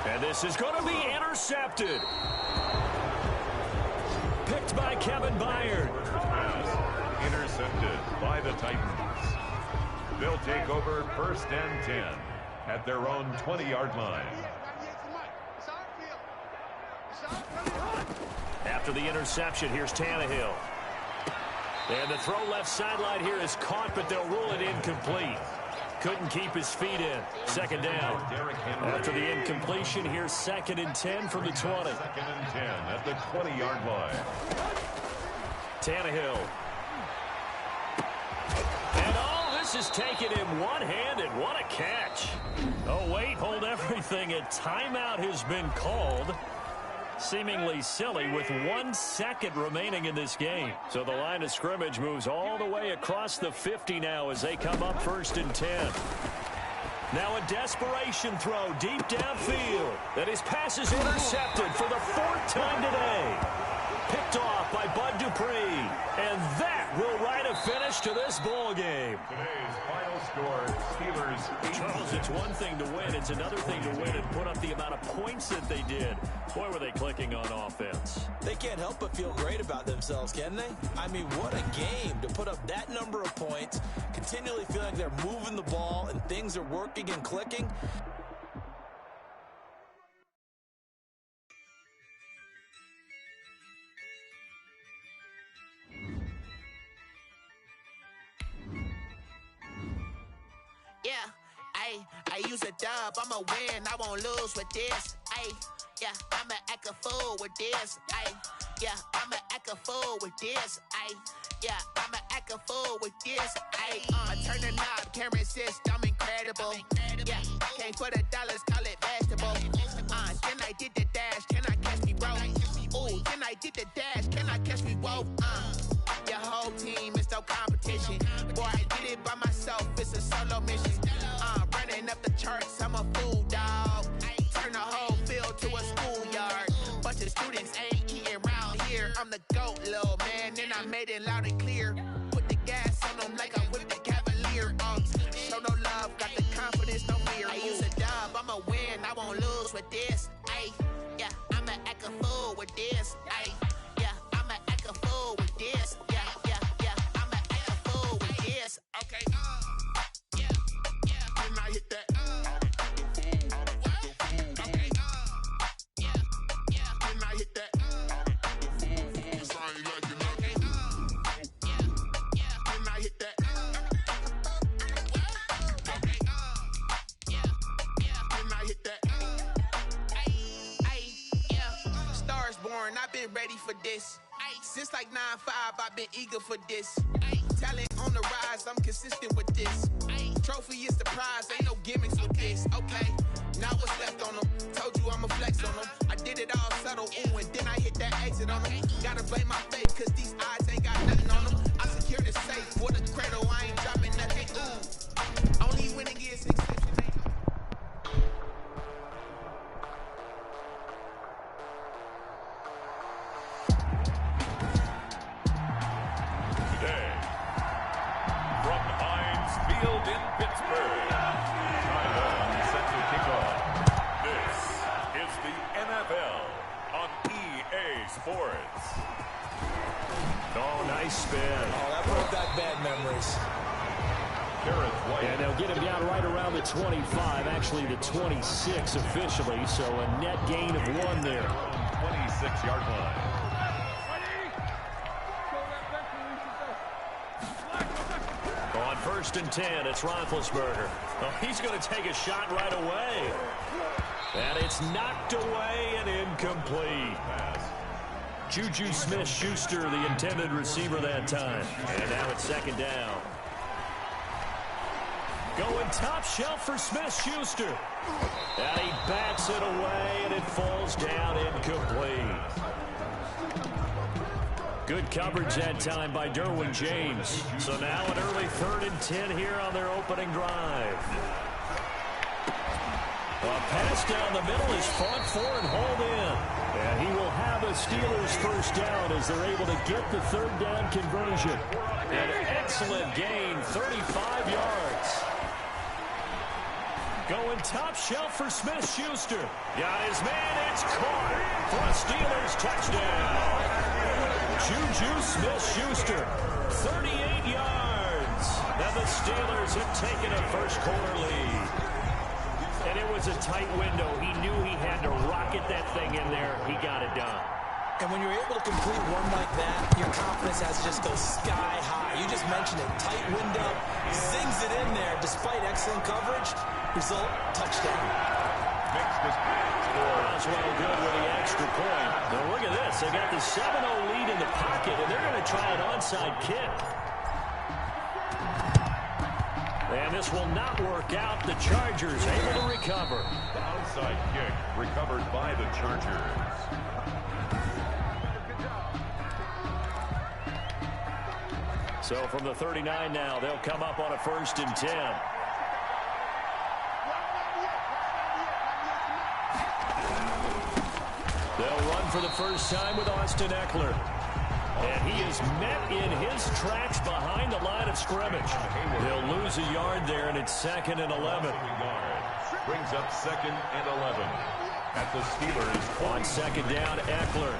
And this is going to be intercepted. Picked by Kevin Byard.
Intercepted by the Titans. They'll take over 1st and 10 at their own 20-yard line.
After the interception, here's Tannehill. And the throw left sideline here is caught, but they'll rule it incomplete. Couldn't keep his feet in. Second down. After the incompletion, here's 2nd and 10 from the 20.
2nd and 10 at the 20-yard line.
Tannehill. And all this is taken in one-handed. What a catch. Oh, wait, hold everything. A timeout has been called. Seemingly silly with 1 second remaining in this game. So the line of scrimmage moves all the way across the 50 now as they come up 1st and 10. Now a desperation throw deep downfield. And his pass is intercepted for the 4th time today. Picked off by Bud Dupree. And that will write a finish to this ball game.
Today's final score, Steelers 8.
Charles, it's one thing to win. It's another thing to win and put up the amount of points that they did. Boy, were they clicking on offense.
They can't help but feel great about themselves, can they? I mean, what a game to put up that number of points, continually feel like they're moving the ball and things are working and clicking.
Yeah, I use a dub, I'ma win, I won't lose with this. Yeah, I'ma act a fool with this. Yeah, I'ma act a fool with this. Yeah, I'ma act a fool with this. I turn the knob, can't resist, I'm incredible. Yeah, came for the dollars, call it vegetable. Then I did the dash, can I catch me, bro? Ooh, then I did the dash, can I catch me, whoa? Your whole team is no competition. Boy, I did it by myself, it's a solo mission. Running up the charts, I'm a fool, dog. Turn the whole field to a schoolyard. Bunch of students ain't eating around here. I'm the GOAT, little man, and I made it loud and clear. Put the gas on them like I whipped the Cavalier. Show no love, got the confidence, no fear. I use a dub, I'ma win, I won't lose with this. Yeah, I'ma act a fool with this. Yeah, I'ma act a fool with this. Yeah, I'ma act a fool with this. Okay. Yeah. Then I hit that. I've been ready for this. Since like 9-5, I've been eager for this. Talent on the rise, I'm consistent with this. Trophy is the prize, ain't no gimmicks with this. Okay, now what's left on them? Told you I'ma flex on them. I did it all subtle, ooh, and then I hit that exit on them. Gotta blame my faith, cause these odds ain't got nothing on them. I secure the safe for the cradle, I ain't dropping nothing, ooh. Only winning is exception.
In Pittsburgh, Tyler set to kick off. This is the NFL on EA Sports.
Oh, nice spin.
Oh, that brought back bad memories.
And they'll get him down right around the 25, actually the 26 officially, so a net gain of 1 there.
26-yard line.
On 1st and 10, it's Roethlisberger. Oh, he's going to take a shot right away. And it's knocked away and incomplete. Juju Smith-Schuster, the intended receiver that time. And now it's 2nd down. Going top shelf for Smith-Schuster. And he backs it away, and it falls down incomplete. Good coverage that time by Derwin James. So now an early 3rd and 10 here on their opening drive. A pass down the middle is fought for and hauled in. And he will have a Steelers first down as they're able to get the 3rd down conversion. An excellent gain, 35 yards. Going top shelf for Smith-Schuster. Got his man, it's caught for a Steelers touchdown. Juju Smith-Schuster, 38 yards. And the Steelers have taken a first quarter lead. was a tight window. He knew he had to rocket that thing in there. He got it done.
And when you're able to complete one like that, your confidence has to just go sky high. You just mentioned it. Tight window, zings it in there despite excellent coverage. Result, touchdown.
Makes this score.
Oswald good with the extra point. Now look at this. They got the 7-0 lead in the pocket, and they're going to try an onside kick. And this will not work out. The Chargers able to recover.
The onside kick recovered by the Chargers.
So from the 39 now, they'll come up on a 1st and 10. They'll run for the first time with Austin Eckler. And he is met in his tracks behind the line of scrimmage. They'll lose a yard there, and it's 2nd and 11.
Brings up 2nd and 11. At the Steelers.
On 2nd down, Eckler.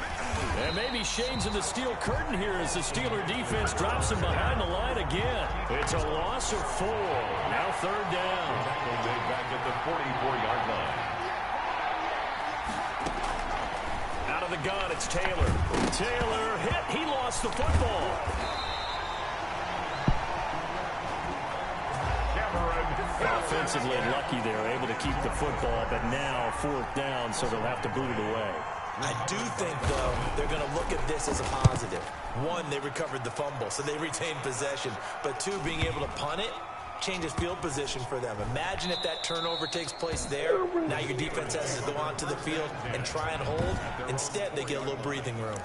And maybe shades of the steel curtain here as the Steeler defense drops him behind the line again. It's a loss of 4. Now 3rd down.
Back at the 44-yard line.
Out of the gun, it's Taylor. Taylor hit. He lost the football. Offensively lucky they're able to keep the football, but now 4th down, so they'll have to boot it away.
I do think, though, they're going to look at this as a positive. 1, they recovered the fumble, so they retained possession. But 2, being able to punt it changes field position for them. Imagine if that turnover takes place there. Now your defense has to go onto the field and try and hold. Instead, they get a little breathing room.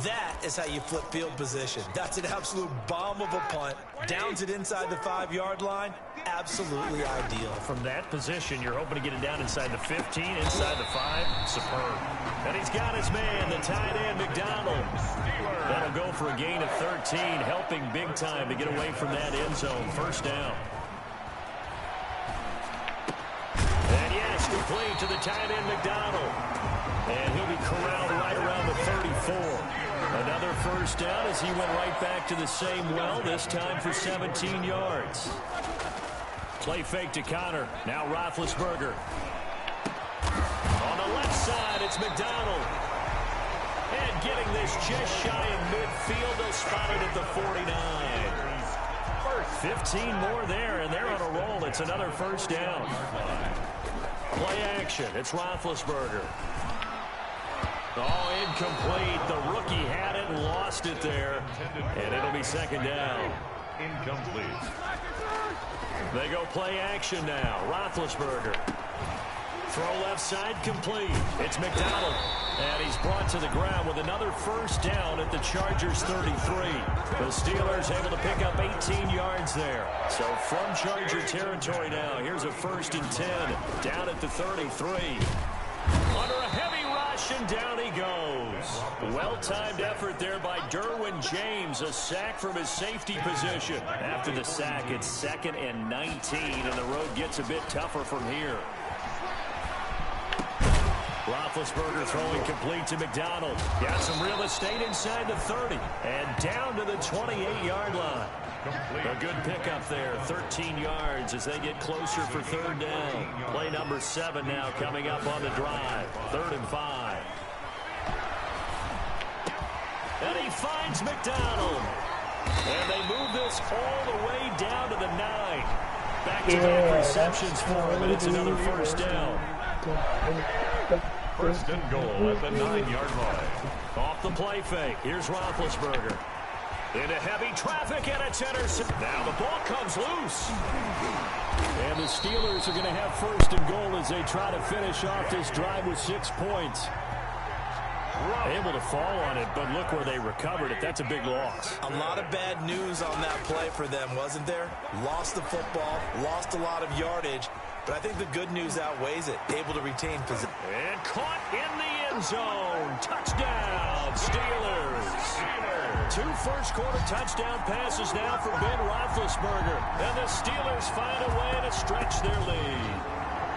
That is how you flip field position. That's an absolute bomb of a punt. Downs it inside the 5-yard line. Absolutely ideal.
From that position, you're hoping to get it down inside the 15, inside the 5. Superb. And he's got his man, the tight end, McDonald. That'll go for a gain of 13, helping big time to get away from that end zone. 1st down. And yes, complete to the tight end, McDonald. And he'll be corralled right around the 34. Another 1st down as he went right back to the same well, this time for 17 yards. Play fake to Connor. Now Roethlisberger. On the left side, it's McDonald. And getting this just shy of midfield, they'll spot it at the 49. 15 more there, and they're on a roll. It's another 1st down. Play action. It's Roethlisberger. Oh, incomplete. The rookie had it and lost it there. And it'll be 2nd down.
Incomplete.
They go play action now. Roethlisberger. Throw left side complete. It's McDonald. And he's brought to the ground with another 1st down at the Chargers 33. The Steelers able to pick up 18 yards there. So from Charger territory now, here's a 1st and 10 down at the 33. Under a heavy rush, and down he goes. Well-timed effort there by Derwin James. A sack from his safety position. After the sack, it's 2nd and 19, and the road gets a bit tougher from here. Roethlisberger throwing complete to McDonald. Got some real estate inside the 30. And down to the 28-yard line. A good pickup there. 13 yards as they get closer for 3rd down. Play number 7 now coming up on the drive. 3rd and 5. And he finds McDonald. And they move this all the way down to the 9. Back to back receptions for him, and it's another 1st down.
1st and goal at the 9-yard line.
Off the play fake. Here's Roethlisberger. Into heavy traffic, and it's intercepted. Now the ball comes loose. And the Steelers are going to have 1st and goal as they try to finish off this drive with 6 points. Able to fall on it, but look where they recovered it. That's a big loss.
A lot of bad news on that play for them, wasn't there? Lost the football, lost a lot of yardage, but I think the good news outweighs it. Able to retain position.
And caught in the end zone. Touchdown, Steelers. 2 first-quarter touchdown passes now for Ben Roethlisberger. And the Steelers find a way to stretch their lead.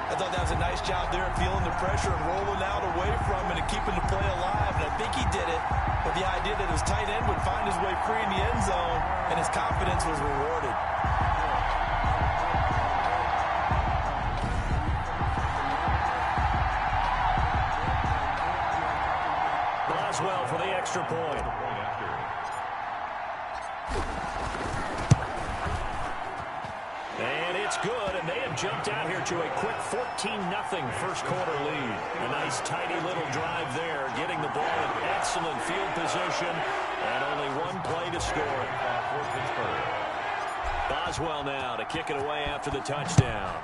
I thought that was a nice job there, feeling the pressure and rolling out away from it and keeping the play alive. And I think he did it with the idea that his tight end would find his way free in the end zone, and his confidence was rewarded.
Boswell for the extra point. And it's good, and they have jumped out here to a quick 14-0 first quarter lead. A nice, tidy little drive there, getting the ball in excellent field position, and only one play to score it. Boswell now to kick it away after the touchdown.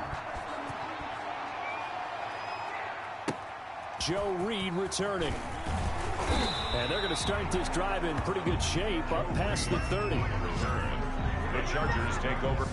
Joe Reed returning. And they're going to start this drive in pretty good shape, up past the 30.
The Chargers take over.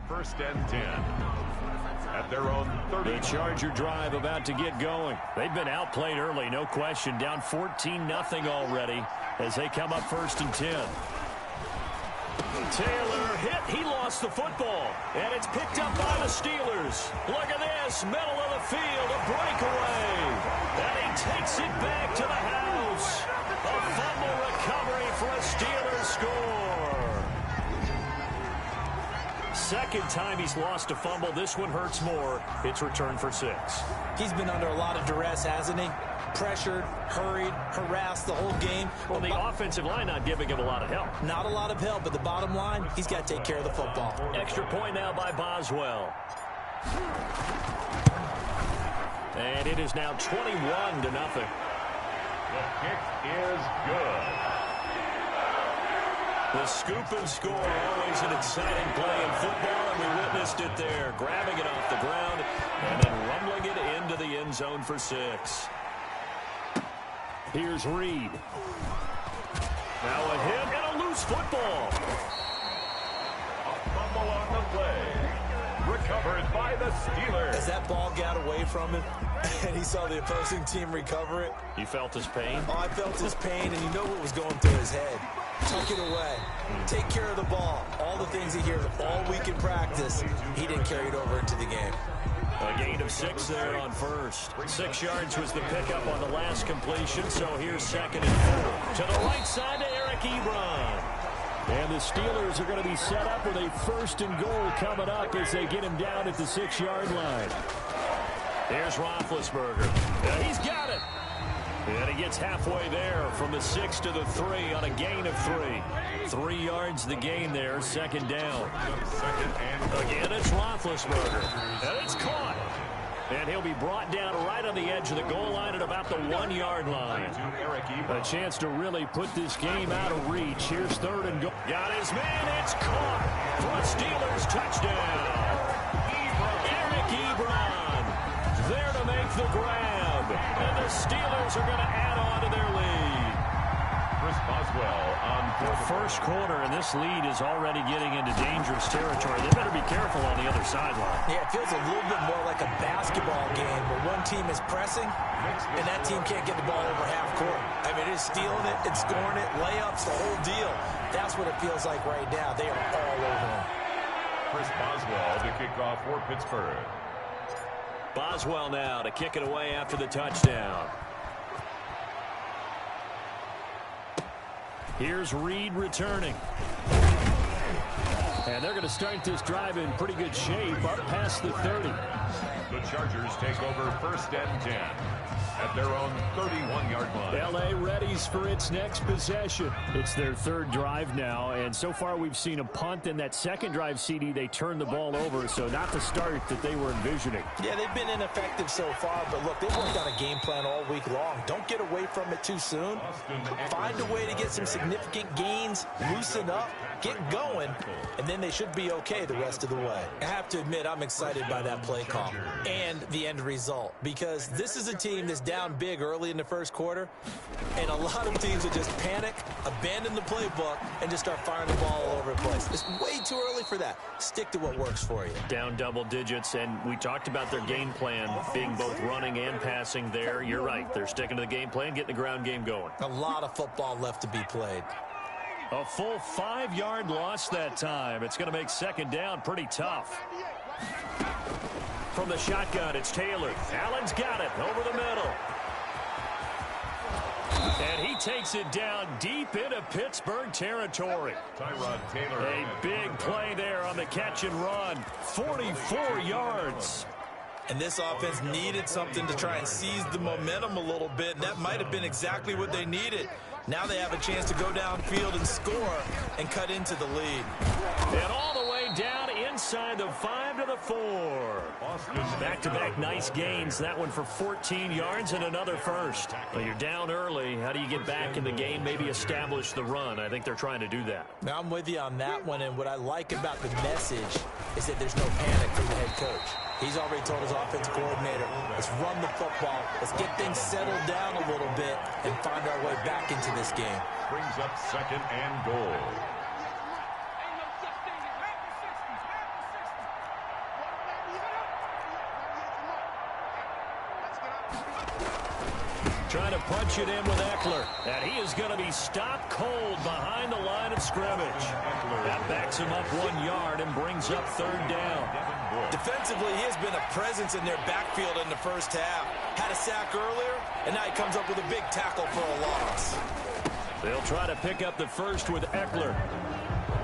First and 10 at their own 30.
The Charger drive about to get going. They've been outplayed early, no question. Down 14-0 already as they come up first and 10. Taylor hit. He lost the football. And it's picked up by the Steelers. Look at this. Middle of the field. A breakaway. And he takes it back to the house. A fumble recovery for a Steelers score. Second time he's lost a fumble. This one hurts more. It's returned for 6.
He's been under a lot of duress, hasn't he? Pressured, hurried, harassed the whole game.
Well, the offensive line not giving him a lot of help.
Not a lot of help, but the bottom line, he's got to take care of the football.
Extra point now by Boswell. And it is now 21-0.
The kick is good.
The scoop and score, always an exciting play in football, and we witnessed it there. Grabbing it off the ground and then rumbling it into the end zone for 6. Here's Reed. Now a hit and a loose football.
A fumble on the play. Recovered by the Steelers.
As that ball got away from him and he saw the opposing team recover it.
You felt his pain?
Oh, I felt his pain, and you know what was going through his head. Tuck it away. Take care of the ball. All the things he hears all week in practice, he didn't carry it over into the game.
A gain of 6 there on first. 6 yards was the pickup on the last completion, so here's 2nd and 4. To the right side to Eric Ebron. And the Steelers are going to be set up with a 1st and goal coming up as they get him down at the 6-yard line. There's Roethlisberger. He's got it. And he gets halfway there from the 6 to the 3 on a gain of 3. 3 yards the gain there, 2nd down. Again, it's Roethlisberger. And it's caught. And he'll be brought down right on the edge of the goal line at about the 1-yard line. A chance to really put this game out of reach. Here's 3rd and goal. Got his man. It's caught for a Steelers touchdown. Eric Ebron there to make the grab. And the Steelers are going to add on to their lead.
Chris Boswell on
the first quarter, and this lead is already getting into dangerous territory. They better be careful on the other sideline.
Yeah, it feels a little bit more like a basketball game where one team is pressing and that team can't get the ball over half court. I mean, it's stealing it, it's scoring it, layups, the whole deal. That's what it feels like right now. They are all over him.
Chris Boswell to kick off for Pittsburgh.
Boswell now to kick it away after the touchdown. Here's Reed returning. And they're going to start this drive in pretty good shape up past the 30.
The Chargers take over 1st and 10 at their own 31-yard line.
L.A. readies for its next possession. It's their 3rd drive now, and so far we've seen a punt. In that 2nd drive, CD, they turned the ball over, so not the start that they were envisioning.
Yeah, they've been ineffective so far, but look, they've worked on a game plan all week long. Don't get away from it too soon. Find a way to get some significant gains, loosen up, get going, and then they should be okay the rest of the way. I have to admit, I'm excited by that play call and the end result, because this is a team that's down big early in the 1st quarter, and a lot of teams will just panic, abandon the playbook, and just start firing the ball all over the place. It's way too early for that. Stick to what works for you.
Down double digits, and we talked about their game plan being both running and passing there. You're right. They're sticking to the game plan, getting the ground game going.
A lot of football left to be played.
A full 5-yard loss that time. It's going to make 2nd down pretty tough. From the shotgun, it's Taylor. Allen's got it over the middle. And he takes it down deep into Pittsburgh territory.
Tyrod Taylor.
A big play there on the catch and run. 44 yards.
And this offense needed something to try and seize the momentum a little bit, and that might have been exactly what they needed. Now they have a chance to go downfield and score and cut into the lead.
And all the way down inside the 5 to the 4. Back-to-back nice gains. That one for 14 yards and another first. Well, you're down early. How do you get back in the game? Maybe establish the run. I think they're trying to do that.
Now I'm with you on that one, and what I like about the message is that there's no panic from the head coach. He's already told his offensive coordinator, let's run the football, let's get things settled down a little bit and find our way back into this game.
Brings up 2nd and goal.
Trying to punch it in with Eckler. And he is going to be stopped cold behind the line of scrimmage. That backs him up 1 yard and brings up 3rd down.
Defensively, he has been a presence in their backfield in the 1st half. Had a sack earlier, and now he comes up with a big tackle for a loss.
They'll try to pick up the first with Eckler.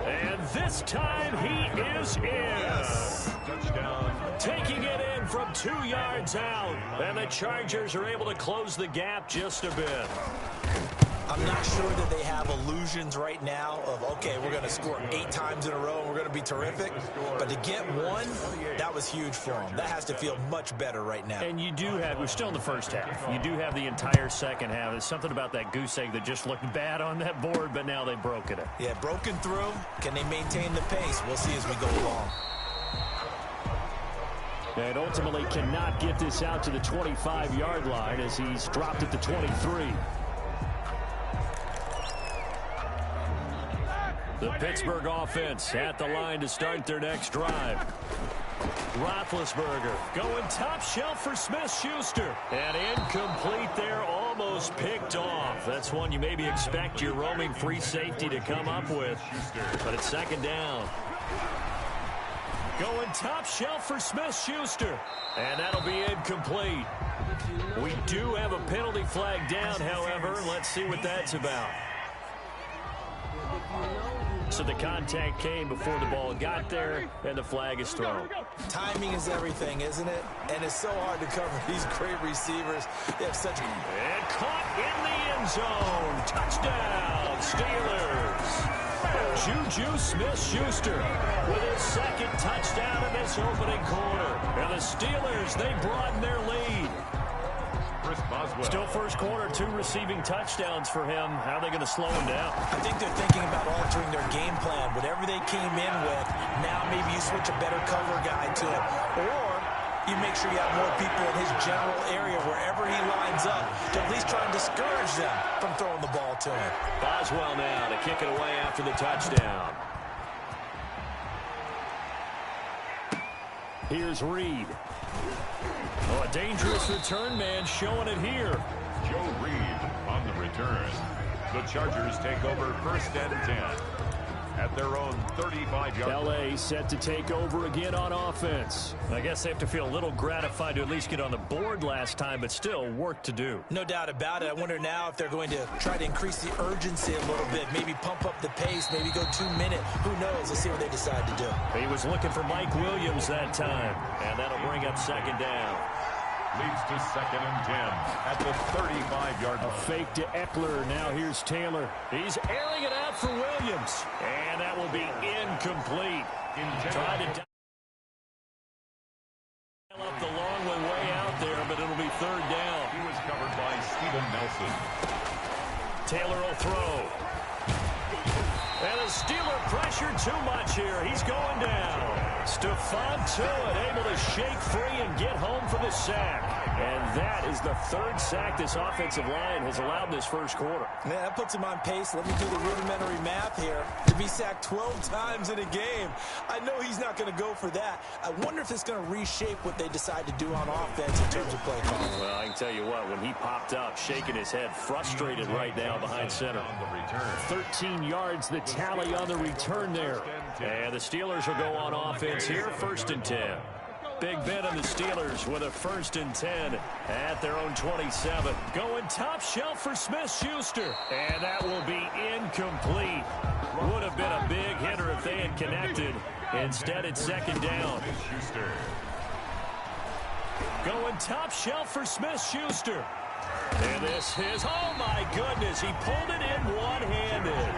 And this time he is in.
Yes.
Touchdown.
Taking it in from 2 yards out. And the Chargers are able to close the gap just a bit.
I'm not sure that they have illusions right now of, okay, we're going to score 8 times in a row and we're going to be terrific. But to get one, that was huge for them. That has to feel much better right now.
And you do have, we're still in the 1st half. You do have the entire 2nd half. There's something about that goose egg that just looked bad on that board, but now they've broken it.
Yeah, broken through. Can they maintain the pace? We'll see as we go along.
And ultimately cannot get this out to the 25-yard line as he's dropped at the 23. The Pittsburgh offense at the line to start their next drive. Roethlisberger going top shelf for Smith-Schuster. And incomplete there, almost picked off. That's one you maybe expect your roaming free safety to come up with. But it's 2nd down. Going top shelf for Smith-Schuster. And that'll be incomplete. We do have a penalty flag down, however. Let's see what that's about. So the contact came before the ball got there, and the flag is thrown.
Timing is everything, isn't it? And it's so hard to cover these great receivers. They have such...
And caught in the end zone. Touchdown, Steelers. Juju Smith-Schuster with his 2nd touchdown in this opening quarter. And the Steelers, they broaden their lead. Still 1st quarter, 2 receiving touchdowns for him. How are they going to slow him down?
I think they're thinking about altering their game plan. Whatever they came in with, now maybe you switch a better cover guy to it. Or you make sure you have more people in his general area wherever he lines up to at least try and discourage them from throwing the ball to him.
Boswell now to kick it away after the touchdown. Here's Reed. Oh, a dangerous return man showing it here.
Joe Reed on the return. The Chargers take over 1st and 10 at their own 35-yard line.
LA set to take over again on offense. I guess they have to feel a little gratified to at least get on the board last time, but still work to do.
No doubt about it. I wonder now if they're going to try to increase the urgency a little bit, maybe pump up the pace, maybe go 2 minute. Who knows? Let's see what they decide to do.
He was looking for Mike Williams that time, and that'll bring up second down.
Leads to 2nd and 10 at the 35-yard line.
A fake to Eckler. Now here's Taylor. He's airing it out for Williams. And that will be incomplete. Trying to dial up the long way out there, but it'll be 3rd down.
He was covered by Steven Nelson.
Taylor will throw. And the Steeler pressure too much here. He's going down. Stephon Tuitt able to shake free and get home for the sack. And that is the 3rd sack this offensive line has allowed in this first quarter.
Man, that puts him on pace. Let me do the rudimentary math here. To be sacked 12 times in a game. I know he's not going to go for that. I wonder if it's going to reshape what they decide to do on offense in terms of play calling.
Well, I can tell you what, when he popped up, shaking his head, frustrated right now behind center. 13 yards, the tally on the return there. And the Steelers will go on offense here, 1st and 10. Big Ben and the Steelers with a 1st and 10 at their own 27. Going top shelf for Smith-Schuster. And that will be incomplete. Would have been a big hitter if they had connected. Instead, it's 2nd down. Going top shelf for Smith-Schuster. And this is, oh my goodness, he pulled it in one-handed.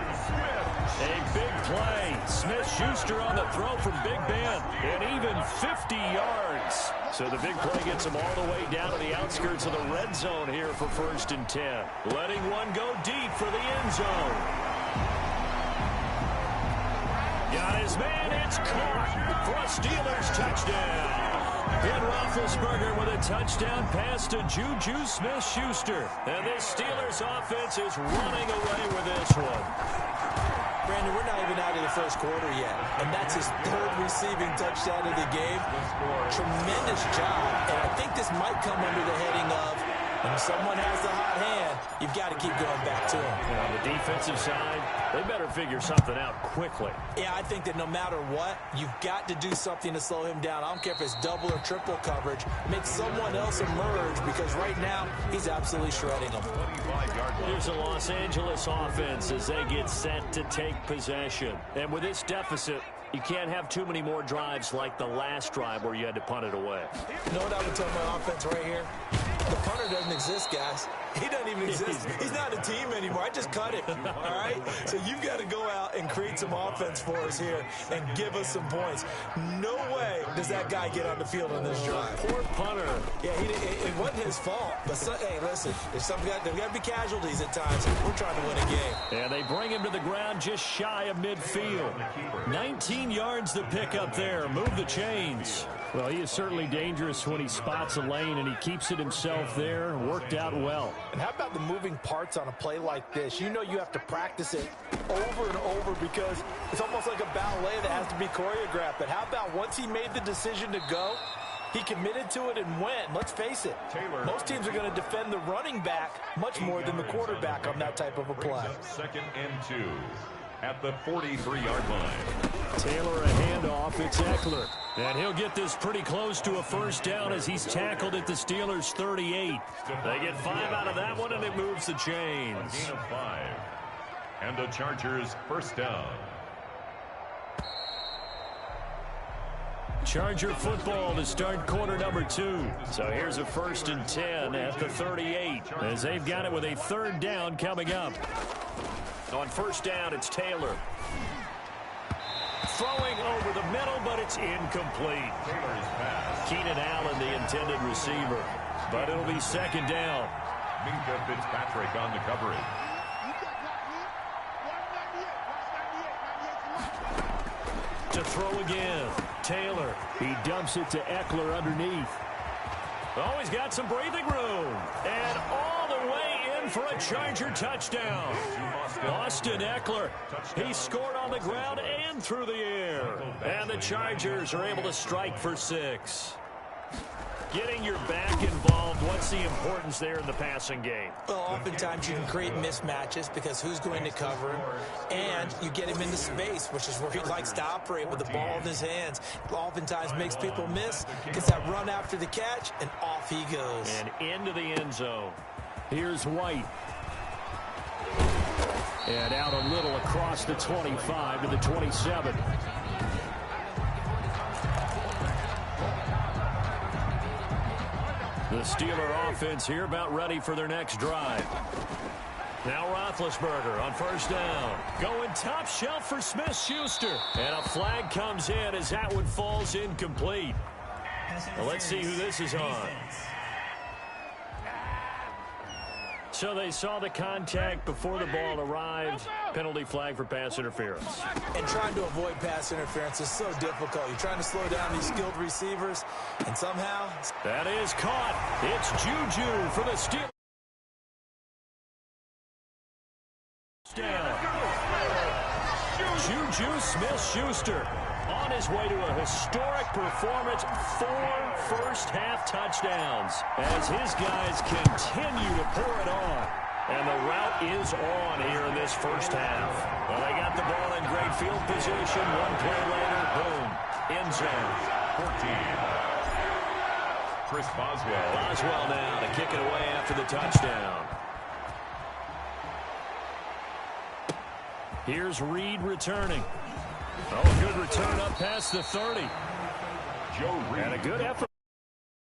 A big play. Smith-Schuster on the throw from Big Ben. And even 50 yards. So the big play gets him all the way down to the outskirts of the red zone here for 1st and 10. Letting one go deep for the end zone. Got his man. It's caught for a Steelers touchdown. Ben Roethlisberger with a touchdown pass to Juju Smith-Schuster. And this Steelers offense is running away with this one.
Brandon, we're not even out of the first quarter yet, and that's his 3rd receiving touchdown of the game. Tremendous job, and I think this might come under the heading of, when someone has the hot hand, you've got to keep going back to him.
And on the defensive side, they better figure something out quickly.
Yeah, I think that no matter what, you've got to do something to slow him down. I don't care if it's double or triple coverage. Make someone else emerge, because right now, he's absolutely shredding them.
Here's the Los Angeles offense as they get set to take possession. And with this deficit, you can't have too many more drives like the last drive where you had to punt it away.
You know what I would tell my offense right here? The punter doesn't exist, guys. He doesn't even exist. He's not a team anymore. I just cut him, all right? So you've got to go out and create some offense for us here and give us some points. No way does that guy get on the field on this drive.
Poor punter.
Yeah, it wasn't his fault. But, hey, listen, there's got to be casualties at times. We're trying to win a game.
And they bring him to the ground just shy of midfield. 19 yards to pick up there. Move the chains. Well, he is certainly dangerous when he spots a lane, and he keeps it himself there. Worked out well.
And how about the moving parts on a play like this? You know you have to practice it over and over because it's almost like a ballet that has to be choreographed. But how about once he made the decision to go, he committed to it and went. Let's face it, most teams are going to defend the running back much more than the quarterback on that type of a play.
2nd and 2 at the 43-yard line.
Taylor a handoff. It's Eckler. And he'll get this pretty close to a 1st down as he's tackled at the Steelers' 38. They get 5 out of that one, and it moves the chains.
A gain of 5. And the Chargers' 1st down.
Charger football to start quarter number 2. So here's a 1st and 10 at the 38 as they've got it with a 3rd down coming up. On 1st down, it's Taylor. Throwing over the middle, but it's incomplete. Keenan Allen, the intended receiver. But it'll be 2nd down.
Minka Fitzpatrick on the coverage.
To throw again. Taylor. He dumps it to Eckler underneath. Oh, he's got some breathing room. And all the way in for a Charger touchdown. Austin Eckler. He scored on the ground and through the air. And the Chargers are able to strike for 6. Getting your back involved, what's the importance there in the passing game?
Well, oftentimes you can create mismatches because who's going to cover him, and you get him into space, which is where he likes to operate with the ball in his hands. Oftentimes makes people miss, gets that run after the catch, and off he goes.
And into the end zone. Here's White. And out a little across the 25 to the 27. The Steeler offense here about ready for their next drive. Now Roethlisberger on first down. Going top shelf for Smith-Schuster. And a flag comes in as that one falls incomplete. Well, let's see who this is on. So they saw the contact before the ball arrived. Penalty flag for pass interference.
And trying to avoid pass interference is so difficult. You're trying to slow down these skilled receivers, and somehow...
That is caught. It's Juju for the Steelers. Juju Smith-Schuster on his way to a historic performance. 4 first-half touchdowns as his guys continue to pour it on. And the route is on here in this first half. Well, they got the ball in great field position. One play later, boom, end zone.
14. Chris Boswell.
Boswell now to kick it away after the touchdown. Here's Reed returning. Oh, good return up past the 30.
Joe Reed.
And a good effort.